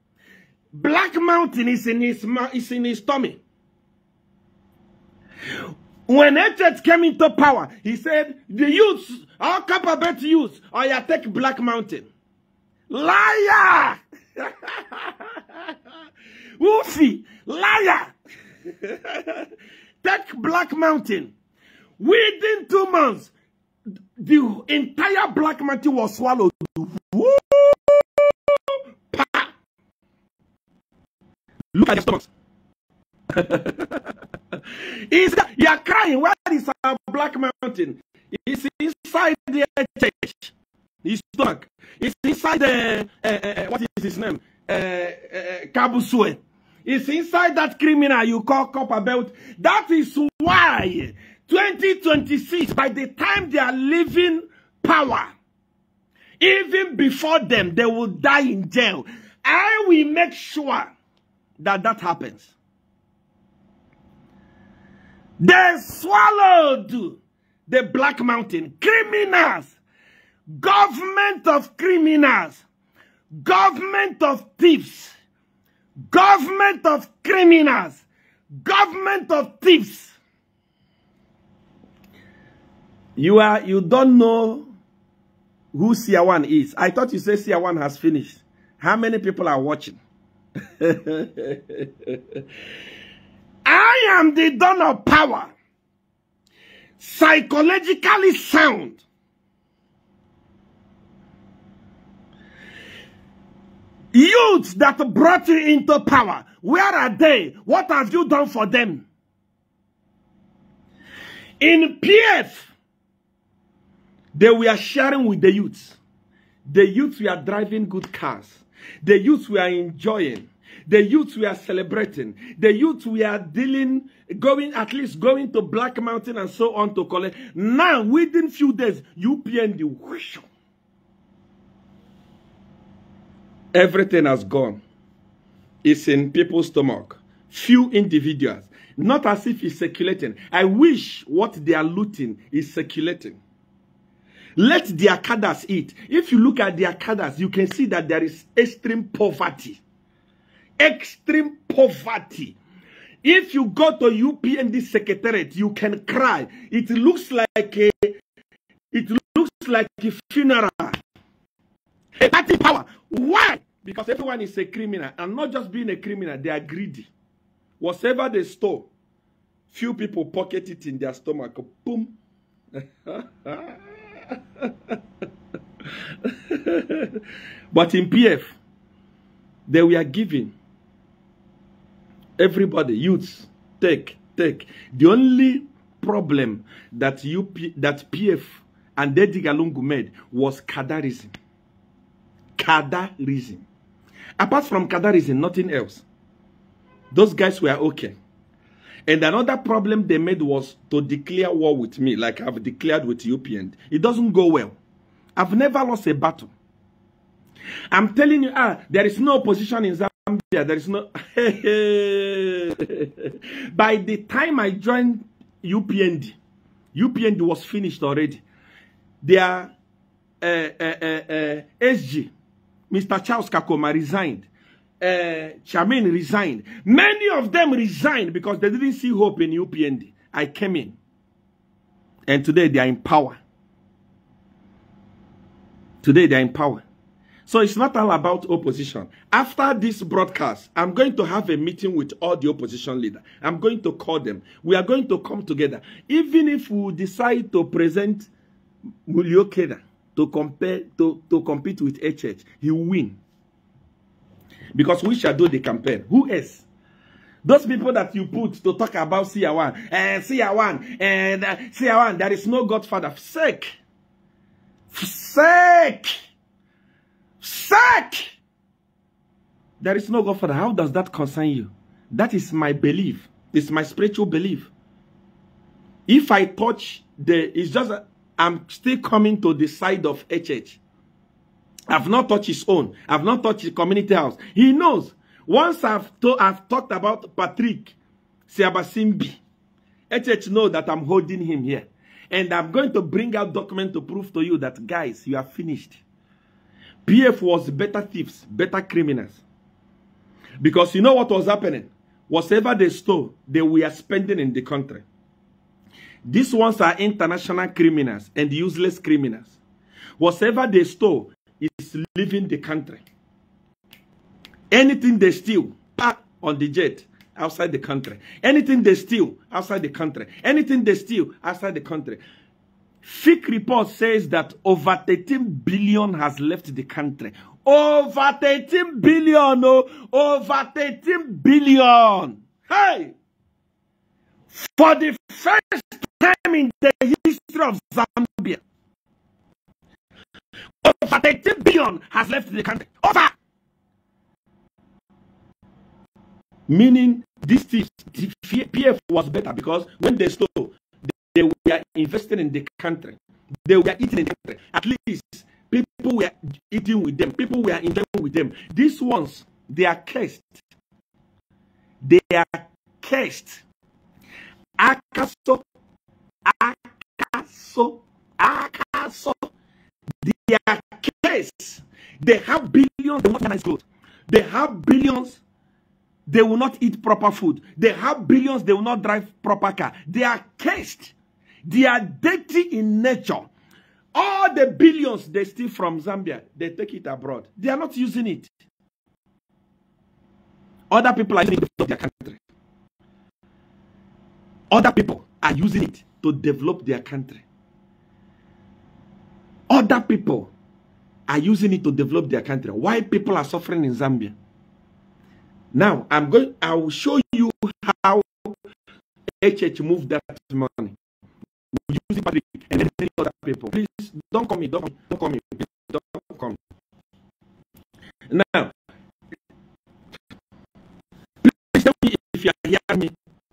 Black Mountain is in his tummy. When HH came into power, he said, the youths, our Copper Belt youths, you take Black Mountain. Liar! Woofy, liar. Take Black Mountain. Within 2 months, the entire black mountain was swallowed. Woo! Look at the stomachs. You are crying. Where is our black mountain? It's inside the church. His stomach. It's inside the what is his name? Kabusue. It's inside that criminal you call copper belt. That is why 2026, by the time they are leaving power, even before them, they will die in jail. I will make sure that that happens. They swallowed the Black Mountain. Criminals. Government of criminals. Government of thieves. Government of criminals. Government of thieves. You don't know who Seer 1 is. I thought you said Seer 1 has finished. How many people are watching? I am the dawn of power. Psychologically sound. Youths that brought you into power. Where are they? What have you done for them? In PF, they were sharing with the youths. The youths were driving good cars. The youths were enjoying. The youths were celebrating. The youths were dealing, at least going to Black Mountain and so on to collect. Now, within few days, UPND, whoosh, everything has gone. It's in people's stomach. Few individuals. Not as if it's circulating. I wish what they are looting is circulating. Let their cadres eat. If you look at their cadres, you can see that there is extreme poverty. Extreme poverty. If you go to UPND secretariat, you can cry. It looks like a funeral. A party power. Why? Because everyone is a criminal, and not just being a criminal, they are greedy. Whatever they store, few people pocket it in their stomach. Boom. But in PF, they were giving everybody, youths, take. The only problem that PF and Dedi Galungu made was Kadarism. Kadarism. Apart from Kadarism, nothing else. Those guys were okay. And another problem they made was to declare war with me, like I've declared with UPN. It doesn't go well. I've never lost a battle. I'm telling you, there is no opposition in Zambia. There is no... By the time I joined UPND was finished already. Their SG, Mr. Charles Kakoma, resigned. Chairman resigned. Many of them resigned because they didn't see hope in UPND. I came in. And today they are in power. Today they are in power. So it's not all about opposition. After this broadcast, I'm going to have a meeting with all the opposition leaders. I'm going to call them. We are going to come together. Even if we decide to present Mulio Keda to compete with HH, he will win. Because we shall do the campaign. Who else? Those people that you put to talk about Seer 1, Seer 1, and Seer 1, there is no Godfather. Sake. There is no Godfather. How does that concern you? That is my belief. It's my spiritual belief. If I touch it's just, I'm still coming to the side of HH. I've not touched his own. I've not touched his community house. He knows. Once I've talked about Patrick Siabasimbi, HH know that I'm holding him here. And I'm going to bring out document to prove to you that, guys, you are finished. PF was better thieves, better criminals. Because you know what was happening? Whatever they stole, they were spending in the country. These ones are international criminals and useless criminals. Whatever they stole is leaving the country. Anything they steal, on the jet, outside the country. Anything they steal, outside the country. Anything they steal, outside the country. FIC report says that over 13 billion has left the country. Over 13 billion, oh, over 13 billion. Hey! For the first time in the history of Zambia, over 13 billion has left the country. Over! Meaning, this PF was better because when they stole, they were investing in the country. They were eating in the country. At least, people were eating with them. People were enjoying with them. These ones, they are cursed. They are cursed. Akaso. They are cursed. They have billions. They want nice clothes. They have billions. They will not eat proper food. They have billions. They will not drive proper car. They are cursed. They are dirty in nature. All the billions they steal from Zambia, they take it abroad. They are not using it. Other people are using it to develop their country. Other people are using it to develop their country. Other people are using it to develop their country. Why people are suffering in Zambia? Now, I will show you how HH moved that money. Using public and then many other people. Please don't call me. Don't call me. Please don't call me. Now, please tell me if you are hearing me.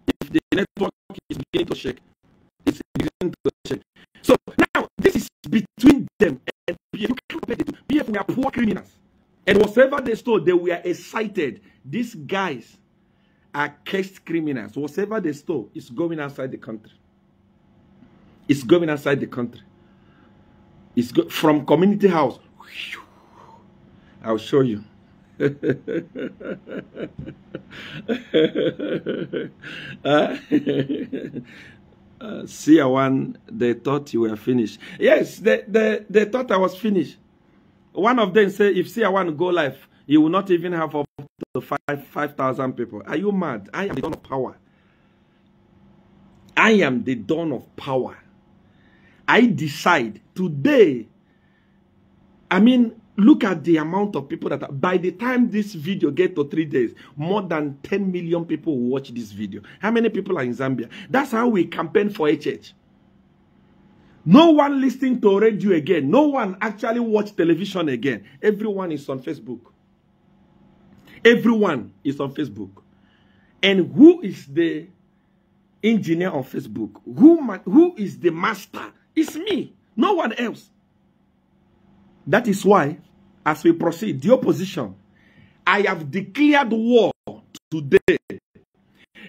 If the network is beginning to shake, it's beginning to shake. So now this is between them and PF. You can't compare the two. PF were poor criminals, and whatever they stole, they were excited. These guys are cursed criminals. Whatever they stole is going outside the country. It's going outside the country. It's from community house. I'll show you. Seer one, they thought you were finished. Yes, they thought I was finished. One of them said, if Seer one go live, you will not even have up to 5,000 people. Are you mad? I am the dawn of power. I am the dawn of power. I decide today. I mean, look at the amount of people that are, by the time this video gets to 3 days, more than 10 million people will watch this video. How many people are in Zambia? That's how we campaign for HH. No one listening to radio again. No one actually watch television again. Everyone is on Facebook. Everyone is on Facebook. And who is the engineer on Facebook? Who is the master? It's me. No one else. That is why, as we proceed, the opposition, I have declared war today.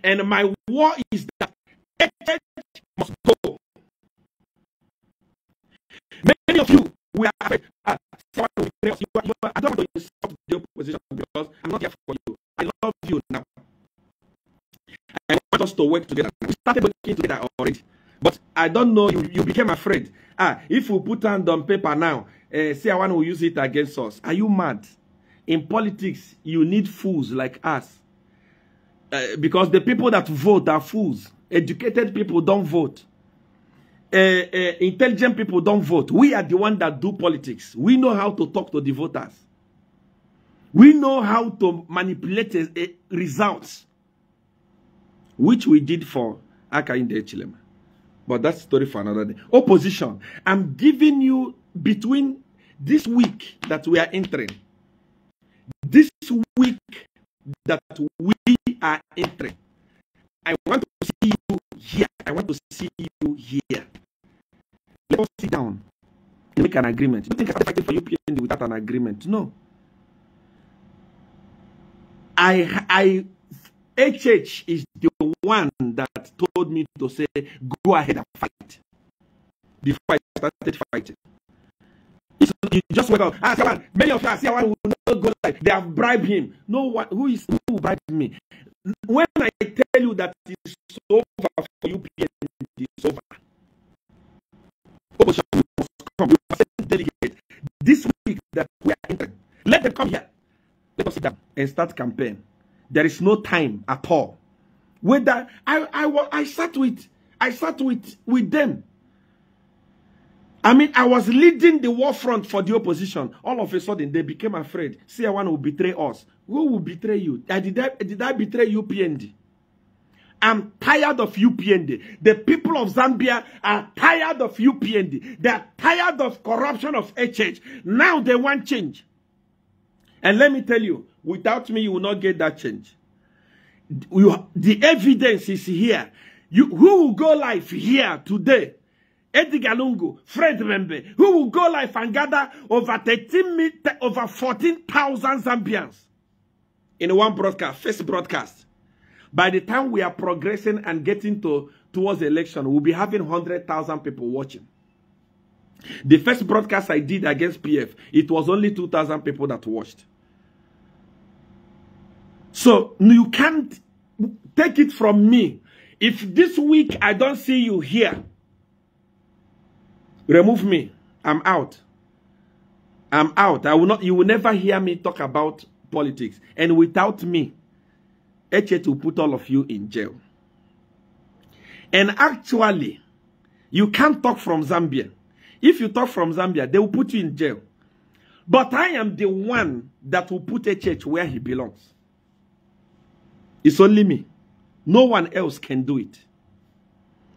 And my war is that HH must go. Many of you, we are afraid. I don't want to insult the opposition because I'm not here for you. I love you now. I want us to work together. We started working together already. But I don't know, you became afraid. If we put hand on paper now, Seer one will use it against us. Are you mad? In politics, you need fools like us. Because the people that vote are fools. Educated people don't vote. Intelligent people don't vote. We are the ones that do politics. We know how to talk to the voters. We know how to manipulate results. Which we did for Upnd Chilema. But that's a story for another day. Opposition. I'm giving you between this week that we are entering. This week that we are entering. I want to see you here. I want to see you here. Let us sit down and make an agreement. You don't think I'm fighting for Upnd without an agreement? No. HH is the one that told me to say, go ahead and fight. Before I started fighting. You just wake up. Many of you will not go like they have bribed him. No one who bribed me. When I tell you that it's over for Upnd, it's over. Opposition must come. We must delegate. This week that we are entering, let them come here. Let us sit down and start campaign. There is no time at all. Whether I sat with them. I mean, I was leading the war front for the opposition. All of a sudden, they became afraid. Seer one will betray us. Who will betray you? Did I betray UPND? I'm tired of UPND. The people of Zambia are tired of UPND. They are tired of corruption of HH. Now they want change. And let me tell you, without me, you will not get that change. The evidence is here. Who will go live here today? Edgar Lungu, Fred Membe, who will go live and gather over 14,000 Zambians in one broadcast, first broadcast. By the time we are progressing and getting towards the election, we'll be having 100,000 people watching. The first broadcast I did against PF, it was only 2,000 people that watched. So you can't take it from me. If this week I don't see you here, remove me. I'm out. I'm out. You will never hear me talk about politics. And without me, HH will put all of you in jail. And actually, you can't talk from Zambia. If you talk from Zambia, they will put you in jail. But I am the one that will put HH where he belongs. It's only me. No one else can do it.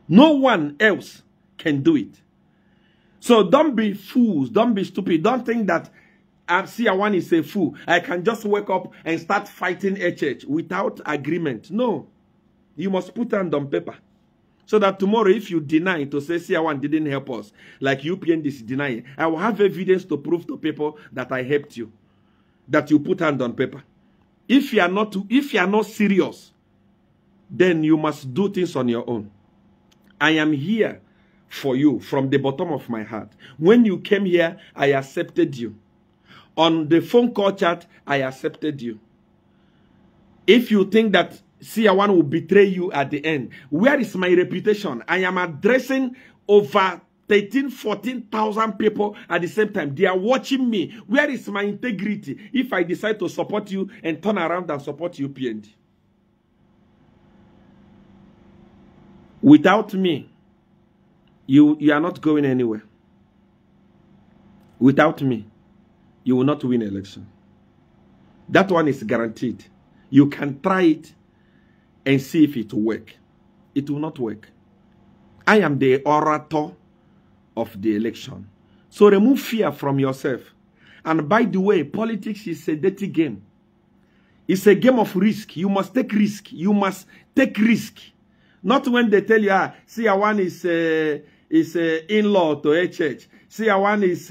No one else can do it. So don't be fools. Don't be stupid. Don't think that Seer one is a fool. I can just wake up and start fighting HH without agreement. No. You must put hand on paper. So that tomorrow, if you deny to say Seer one didn't help us, like UPN is denying, I will have evidence to prove to people that I helped you. That you put hand on paper. If you are not serious, then you must do things on your own. I am here for you from the bottom of my heart. When you came here, I accepted you. On the phone call chat, I accepted you. If you think that Seer one will betray you at the end, where is my reputation? I am addressing over 14,000 people at the same time. They are watching me. Where is my integrity if I decide to support you and turn around and support UPND? Without me, you are not going anywhere. Without me, you will not win election. That one is guaranteed. You can try it and see if it will work. It will not work. I am the orator of the election. So remove fear from yourself. And by the way, politics is a dirty game. It's a game of risk. You must take risk. You must take risk. Not when they tell you, Seer one is in-law to HH. Seer one is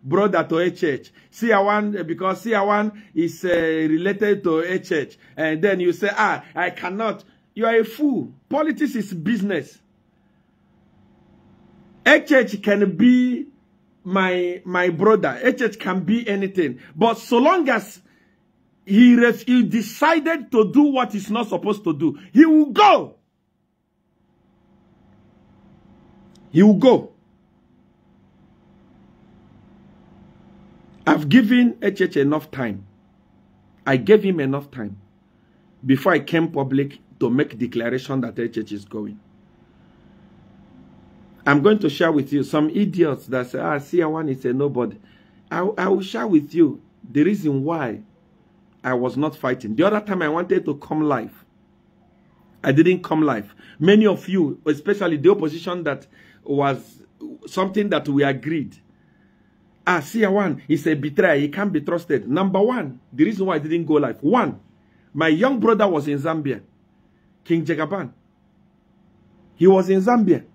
brother to HH. Seer one, because Seer one is related to HH. And then you say, I cannot. You are a fool. Politics is business. HH can be my brother. HH can be anything. But so long as he decided to do what he's not supposed to do, he will go. He will go. I've given HH enough time. I gave him enough time before I came public to make declaration that HH is going. I'm going to share with you some idiots that say, Seer one is a nobody. I will share with you the reason why I was not fighting. The other time I wanted to come live, I didn't come live. Many of you, especially the opposition, that was something that we agreed. Seer one is a betrayer. He can't be trusted. Number one, the reason why I didn't go live. One, my young brother was in Zambia. King Jagaban. He was in Zambia.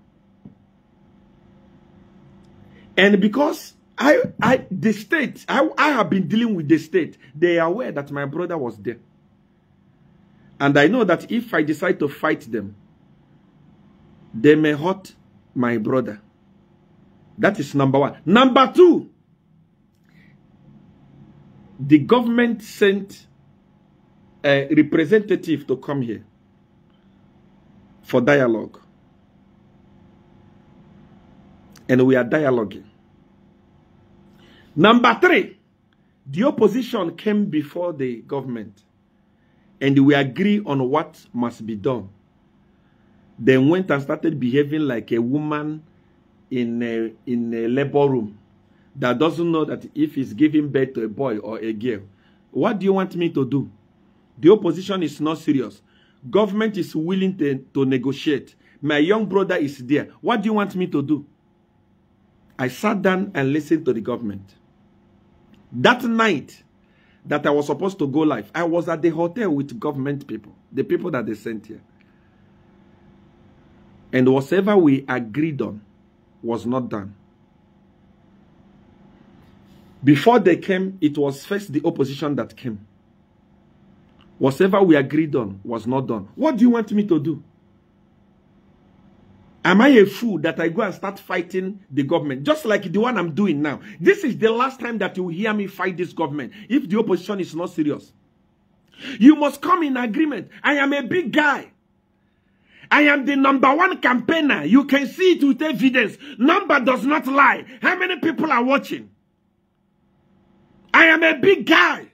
And because the state, I have been dealing with the state, they are aware that my brother was there. And I know that if I decide to fight them, they may hurt my brother. That is number one. Number two, the government sent a representative to come here for dialogue. And we are dialoguing. Number three, the opposition came before the government and we agree on what must be done. They went and started behaving like a woman in a labor room that doesn't know that if he's giving birth to a boy or a girl. What do you want me to do? The opposition is not serious. Government is willing to negotiate. My young brother is there. What do you want me to do? I sat down and listened to the government. That night that I was supposed to go live, I was at the hotel with government people, the people that they sent here. And whatever we agreed on was not done. Before they came, it was first the opposition that came. Whatever we agreed on was not done. What do you want me to do? Am I a fool that I go and start fighting the government? Just like the one I'm doing now. This is the last time that you will hear me fight this government if the opposition is not serious. You must come in agreement. I am a big guy. I am the #1 campaigner. You can see it with evidence. Number does not lie. How many people are watching? I am a big guy.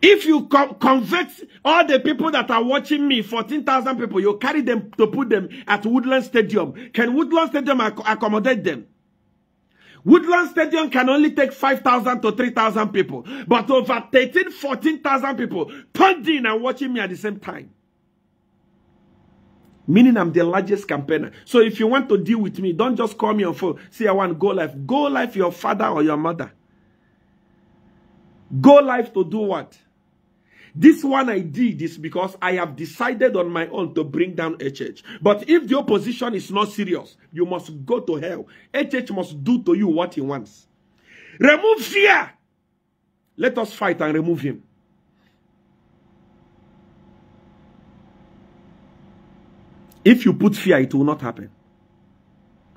If you convert all the people that are watching me, 14,000 people, you carry them to put them at Woodland Stadium. Can Woodland Stadium accommodate them? Woodland Stadium can only take 5,000 to 3,000 people. But over 13,000, 14,000 people tuned in and watching me at the same time. Meaning I'm the largest campaigner. So if you want to deal with me, don't just call me on phone. Say I want to go live. Go live your father or your mother. Go live to do what? This one I did is because I have decided on my own to bring down HH. But if the opposition is not serious, you must go to hell. HH must do to you what he wants. Remove fear. Let us fight and remove him. If you put fear, it will not happen.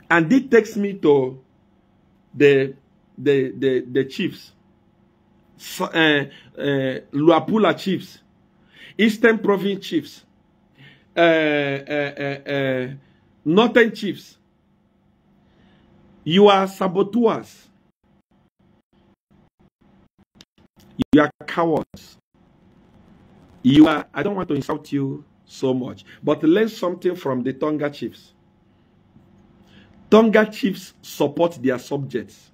And it takes me to the chiefs. Luapula chiefs. Eastern Province chiefs. Northern chiefs. You are saboteurs. You are cowards. You are, I don't want to insult you so much, but learn something from the Tonga chiefs. Tonga chiefs support their subjects.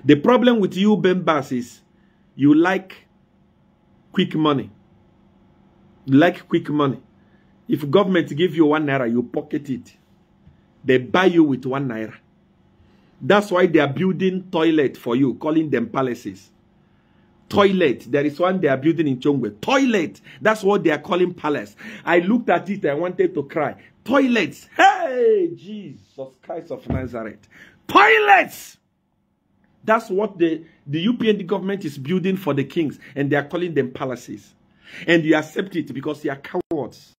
The problem with you Bembas is you like quick money. You like quick money. If government give you 1 naira, you pocket it. They buy you with 1 naira. That's why they are building toilet for you, calling them palaces. Toilet. There is one they are building in Chongwe. Toilet. That's what they are calling palace. I looked at it and wanted to cry. Toilets. Hey, Jesus Christ of Nazareth. Toilets. That's what the Upnd government is building for the kings. And they are calling them palaces. And you accept it because you are cowards.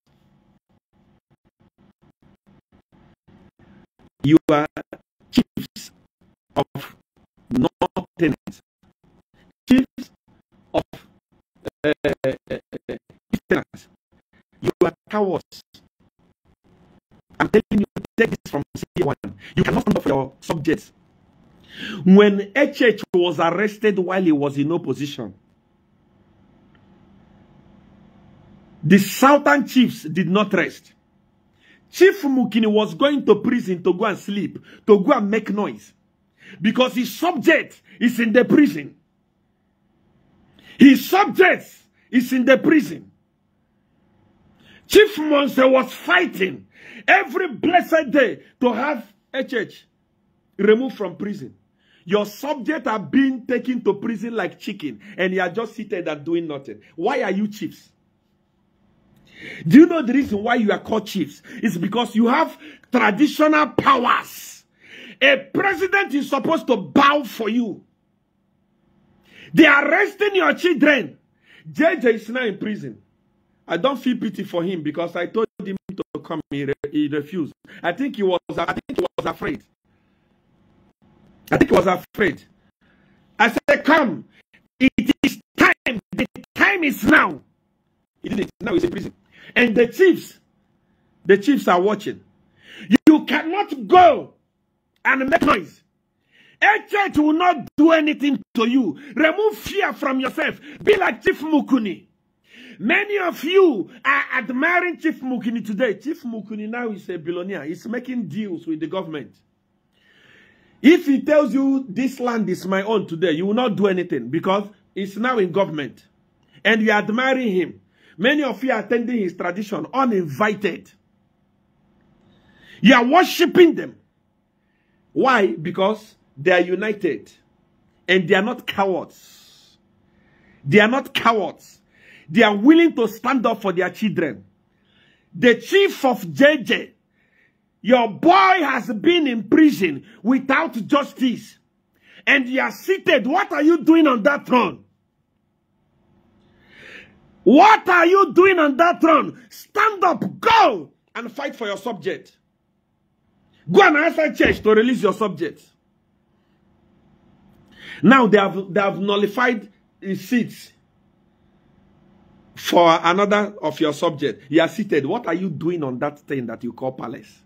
You are chiefs of non-tenants. Chiefs of tenants. You are cowards. I'm telling you, take this from Seer 1. You cannot stand up for your subjects. When HH was arrested while he was in opposition, the southern chiefs did not rest. Chief Mukini was going to prison to go and sleep, to go and make noise. Because his subject is in the prison. His subject is in the prison. Chief Monse was fighting every blessed day to have HH removed from prison. Your subjects are being taken to prison like chicken, and you are just seated and doing nothing. Why are you chiefs? Do you know the reason why you are called chiefs? It's because you have traditional powers. A president is supposed to bow for you. They are arresting your children. JJ is now in prison. I don't feel pity for him because I told him to come. He refused. I think he was afraid. I think he was afraid. I said, come. It is time. The time is now. He didn't. Now he's in prison. And the chiefs are watching. You cannot go and make noise. HH will not do anything to you. Remove fear from yourself. Be like Chief Mukuni. Many of you are admiring Chief Mukuni today. Chief Mukuni now is a billionaire. He's making deals with the government. If he tells you this land is my own today, you will not do anything because it's now in government. And you are admiring him. Many of you are attending his tradition uninvited. You are worshipping them. Why? Because they are united. And they are not cowards. They are not cowards. They are willing to stand up for their children. The chief of JJ, your boy has been in prison without justice. And you are seated. What are you doing on that throne? What are you doing on that throne? Stand up, go and fight for your subject. Go and answer church to release your subject. Now they have nullified the seats for another of your subject. You are seated. What are you doing on that thing that you call palace?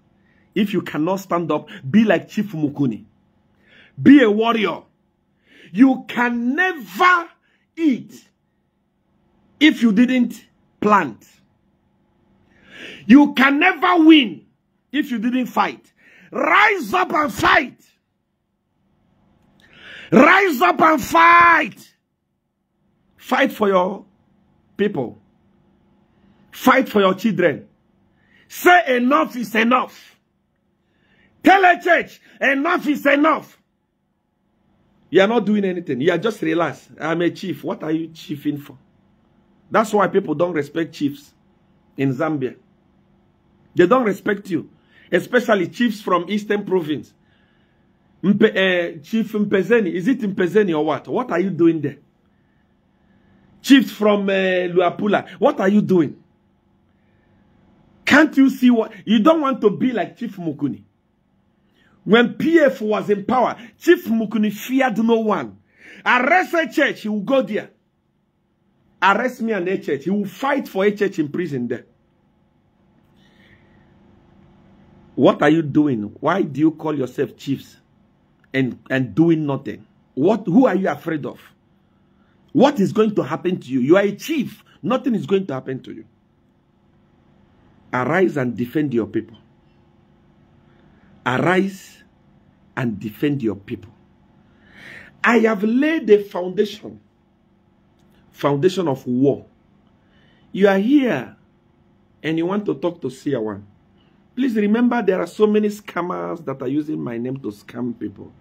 If you cannot stand up, be like Chief Mukuni. Be a warrior. You can never eat if you didn't plant. You can never win if you didn't fight. Rise up and fight. Rise up and fight. Fight for your people. Fight for your children. Say enough is enough. Tell a church, enough is enough. You are not doing anything. You are just relaxed. I'm a chief. What are you chiefing for? That's why people don't respect chiefs in Zambia. They don't respect you. Especially chiefs from Eastern Province. Chief Mpezeni. Is it Mpezeni or what? What are you doing there? Chiefs from Luapula. What are you doing? Can't you see what? You don't want to be like Chief Mukuni. When PF was in power, Chief Mukuni feared no one. Arrest a church, he will go there. Arrest me and a church. He will fight for a church in prison there. What are you doing? Why do you call yourself chiefs and doing nothing? Who are you afraid of? What is going to happen to you? You are a chief. Nothing is going to happen to you. Arise and defend your people. Arise and defend your people. I have laid the foundation of war. You are here and you want to talk to Seer One. Please remember there are so many scammers that are using my name to scam people.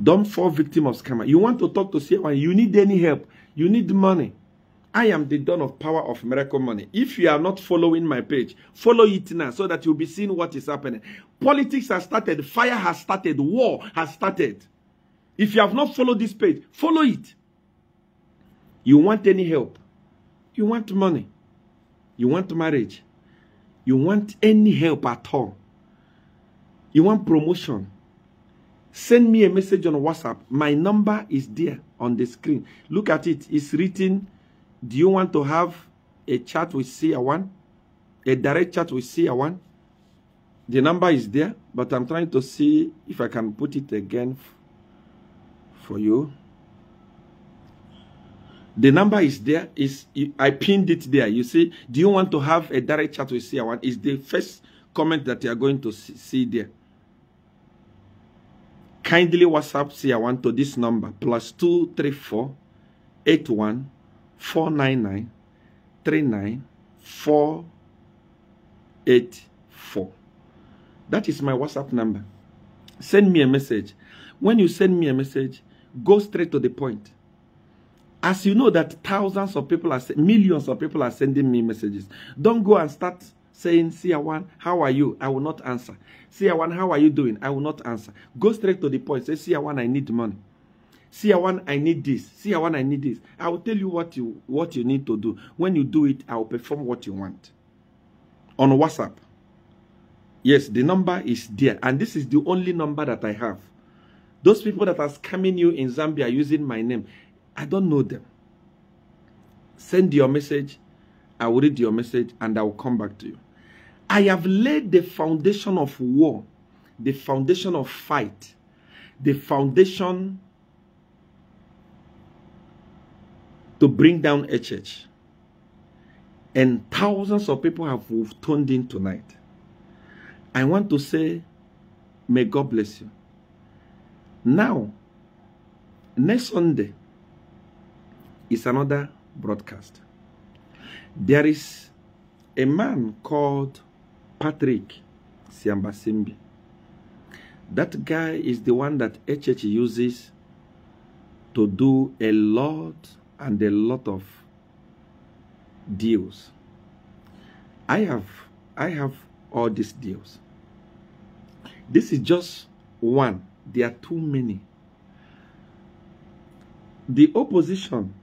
Don't fall victim of scammer. You want to talk to Seer One, you need any help, you need money. I am the dawn of power of miracle money. If you are not following my page, follow it now so that you'll be seeing what is happening. Politics has started, fire has started, war has started. If you have not followed this page, follow it. You want any help? You want money? You want marriage? You want any help at all? You want promotion? Send me a message on WhatsApp. My number is there on the screen. Look at it. It's written, do you want to have a chat with Seer One? A direct chat with Seer One? The number is there, but I'm trying to see if I can put it again for you. The number is there. I pinned it there. You see, do you want to have a direct chat with Seer One? Is the first comment that you are going to see there. Kindly WhatsApp Seer One to this number, +234 81 499 39484. That is my WhatsApp number. Send me a message. When you send me a message, go straight to the point. As you know that thousands of people millions of people are sending me messages. Don't go and start saying, Seer One, how are you? I will not answer. Seer One, how are you doing? I will not answer. Go straight to the point. Say, Seer One, I need money. Seer One, I need this. Seer One, I need this. I will tell you what you need to do. When you do it, I will perform what you want. On WhatsApp. Yes, the number is there. And this is the only number that I have. Those people that are scamming you in Zambia using my name, I don't know them. Send your message. I will read your message and I will come back to you. I have laid the foundation of war, the foundation of fight, the foundation to bring down a church. And thousands of people have tuned in tonight. I want to say, may God bless you. Now, next Sunday is another broadcast. There is a man called Patrick Siambasimbi. That guy is the one that HH uses to do a lot of deals. I have all these deals. This is just one. There are too many. The opposition,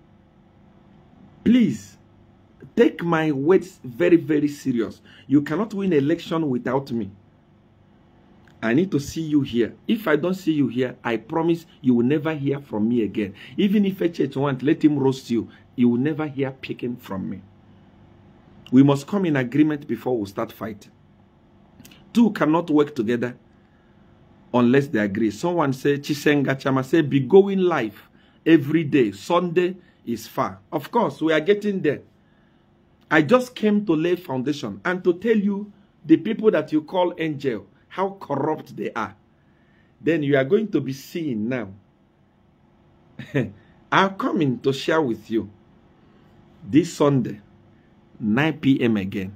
please take my words very, very serious. You cannot win election without me. I need to see you here. If I don't see you here, I promise you will never hear from me again. Even if HH want, let him roast you. You will never hear picking from me. We must come in agreement before we start fighting. Two cannot work together unless they agree. Someone said, Chisenga Chama say, be going live every day. Sunday is far. Of course, we are getting there. I just came to lay foundation and to tell you the people that you call angel, how corrupt they are. Then you are going to be seeing now. I'm coming to share with you this Sunday, 9 p.m. again.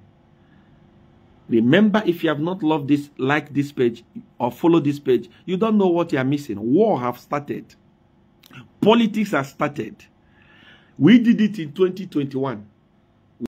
Remember, if you have not loved this, like this page or follow this page, you don't know what you are missing. War have started. Politics has started. We did it in 2021.